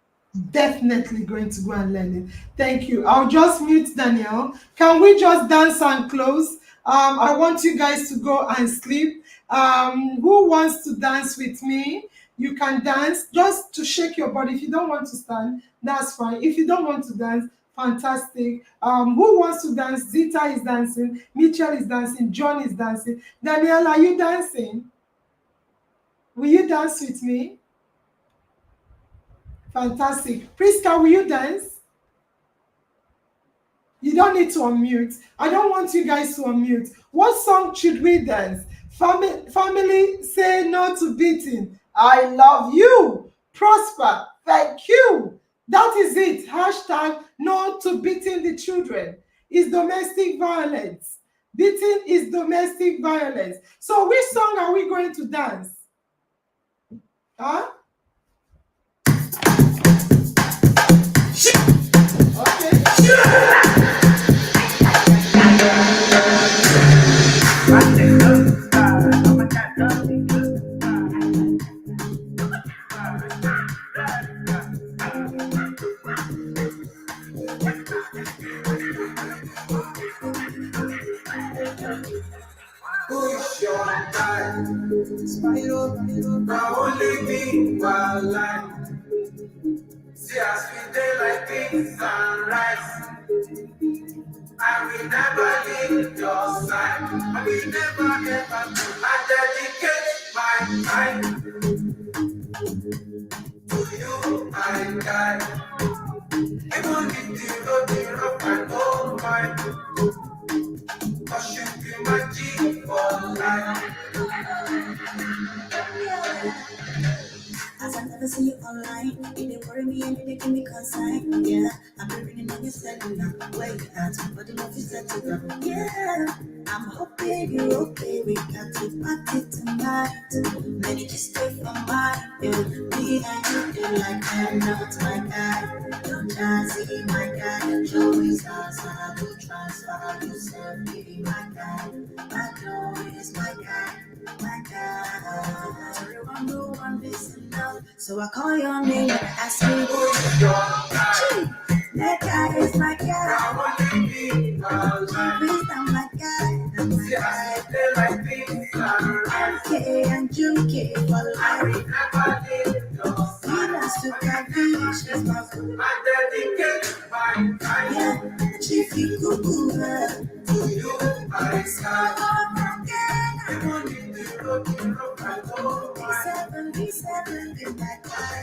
definitely going to go and learn it. Thank you. I'll just mute Daniel. Can we just dance and close? I want you guys to go and sleep. Who wants to dance with me? You can dance just to shake your body. If you don't want to stand, that's fine. If you don't want to dance, fantastic. Who wants to dance? Zita is dancing. Mitchell is dancing. John is dancing. Daniel, are you dancing? Will you dance with me? Fantastic. Priska, will you dance? You don't need to unmute. I don't want you guys to unmute. What song should we dance? Family, say no to beating. I love you. Prosper. Thank you. That is it. Hashtag no to beating the children. It's domestic violence. Beating is domestic violence. So which song are we going to dance? Huh? Okay. Push your time. Now only me my life. See us we day like beans and rice. I will never leave your side. I will never ever. I dedicate my time to you, my guy. Even if the road is rough, I don't mind. Cause you be my G for life. As I never see you online, you didn't worry me and you didn't give me consign. Yeah, I've been reading on your cellular. Where you at? But the love is set to go. Yeah, I'm hoping you're okay. We got to party tonight. Many just stay for mine. Yeah, me and you, like I'm not my guy. Don't jazzy, my guy. Joey's Zaza, do transfer. You said be my guy. My Joey is my guy. My God, everyone know I'm missing out. So I call your name and ask me who's your guy. That guy is my guy. Please, I'm my guy. I'm my guy. MK and Junkie for life. Venus to Kavish, she's my good. I dedicate my time. Yeah, Chiefy Cuckoo to you, my son. B7 in that guy.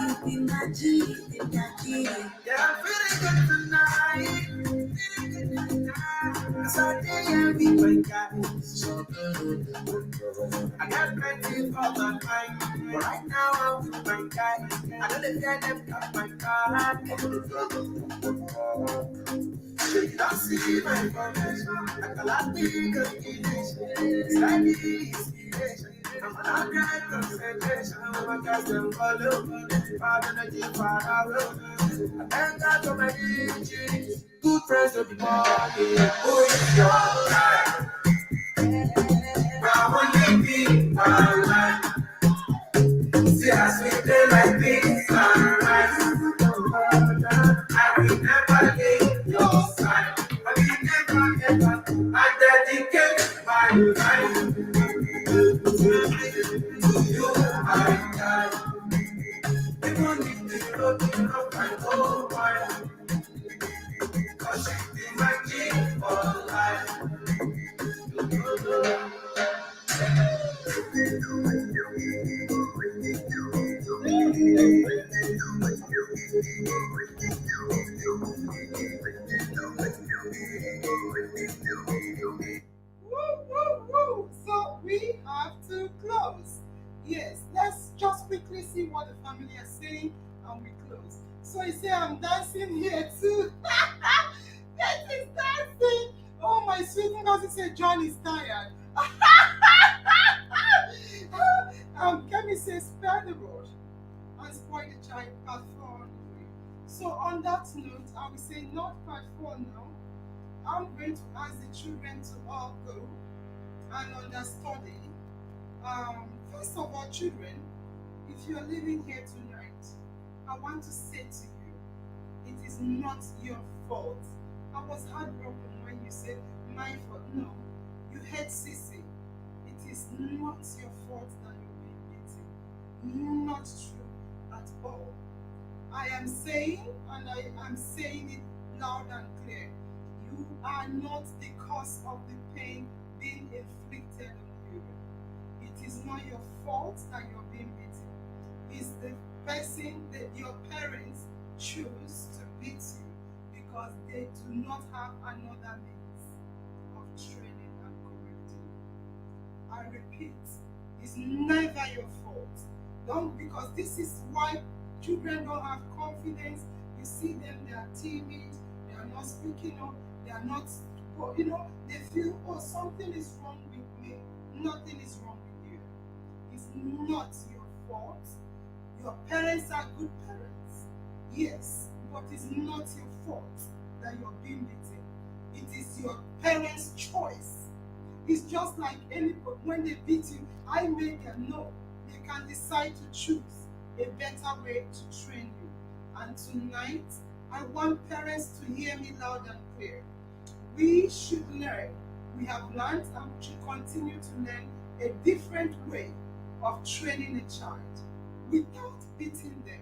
You be my G in that G. Yeah, I'm feeling good tonight. So they be my guys. I got plenty for my mind. But right now I'm with my guy. I don't let them cut my car. You don't see my progress. I can not be confidential. It's like the inspiration. I'm not great concentration. I got them follow. Bad energy far away. I thank God for my DG. Good friends of the body. Who is your guy? Now only me, my life. See us we play like this and rice. I will never leave your side. I will never ever. I dedicate my life to you, my God. Even if the no be no kind oh my. Cause she be my king for life. Woo. So we have to close. Yes, let's just quickly see what the family are saying and we close. So you say I'm dancing here too. That is dancing. Oh my sweet cousin said John is tired. Kemi says spare the road and spoil the child part 4 on the way. So on that note, I will say not part 4 now. I'm going to ask the children to all go and understudy. First of all, children, if you're living here tonight, I want to say to you, it is not your fault. I was heartbroken when you said my fault. No, you heard Sissy. It is not your fault that you're being beaten. Not true at all. I am saying, and I am saying it loud and clear, you are not the cause of the pain being inflicted on you. It is not your fault that you're being beaten. It's the person that your parents choose to beat you because they do not have another means of training and correcting. I repeat, it's never your fault. Don't, because this is why children don't have confidence. You see them, they are timid, they are not speaking up, they are not, they feel, oh, something is wrong with me. Nothing is wrong with you. It's not your fault. Your parents are good parents, yes, but it's not your fault that you're being beaten. It is your parents' choice. It's just like anybody, when they beat you, I make them know they can decide to choose a better way to train you. And tonight, I want parents to hear me loud and clear. We should learn. We have learned and we should continue to learn a different way of training a child without beating them.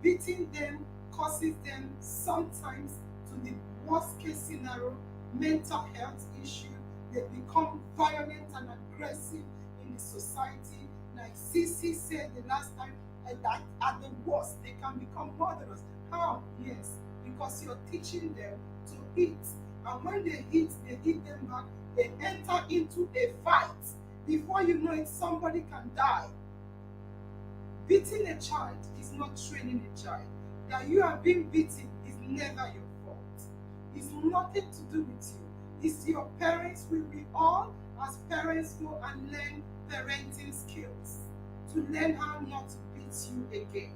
Beating them causes them sometimes to the worst case scenario, mental health issue. They become violent and aggressive in the society. Like Sissy said the last time, that at the worst, they can become murderers. How? Yes, because you're teaching them to eat. And when they eat them back, they enter into a fight. Before you know it, somebody can die. Beating a child is not training a child. That you are being beaten is never your fault. It's nothing to do with you. It's your parents. We all, as parents, go and learn parenting skills to learn how not to beat you again.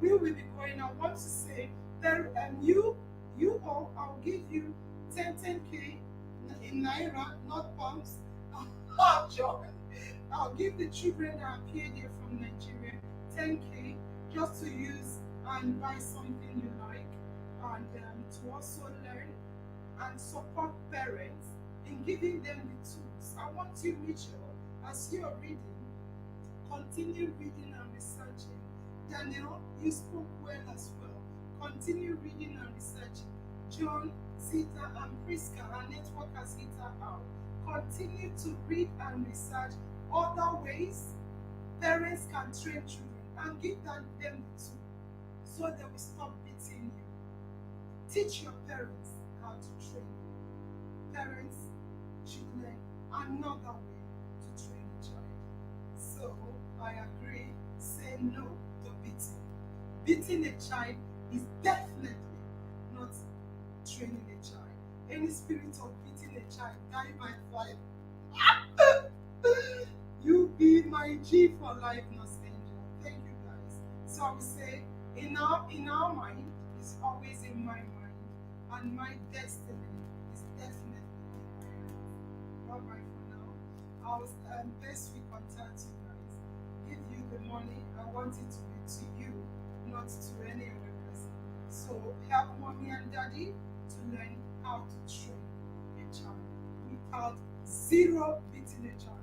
We will be going. I want to say, you all, I'll give you 10K in Naira, not pounds. John, I'll give the children that appear here from Nigeria 10K just to use and buy something you like, and to also learn and support parents in giving them the tools. I want you, Mitchell, as you're reading, continue reading and researching. Daniel, you spoke well as well. Continue reading and researching. John, Zita, and Priska, our network has hit her out. Continue to read and research other ways parents can train children and give them the tools so they will stop beating you. Teach your parents how to train you. Parents should learn another way to train a child. So I agree, say no to beating. Beating a child is definitely not training a child. Any spirit of beating a child, die by fire. You be my G for life, not angel. Thank you guys. So I will say, in our mind, it's always in my mind, and my destiny is definitely in my hands. Bye bye for now. I'll best we contact you guys. Give you the money. I want it to be to you, not to any other person. So help mommy and daddy to learn how to train a child without zero beating a child.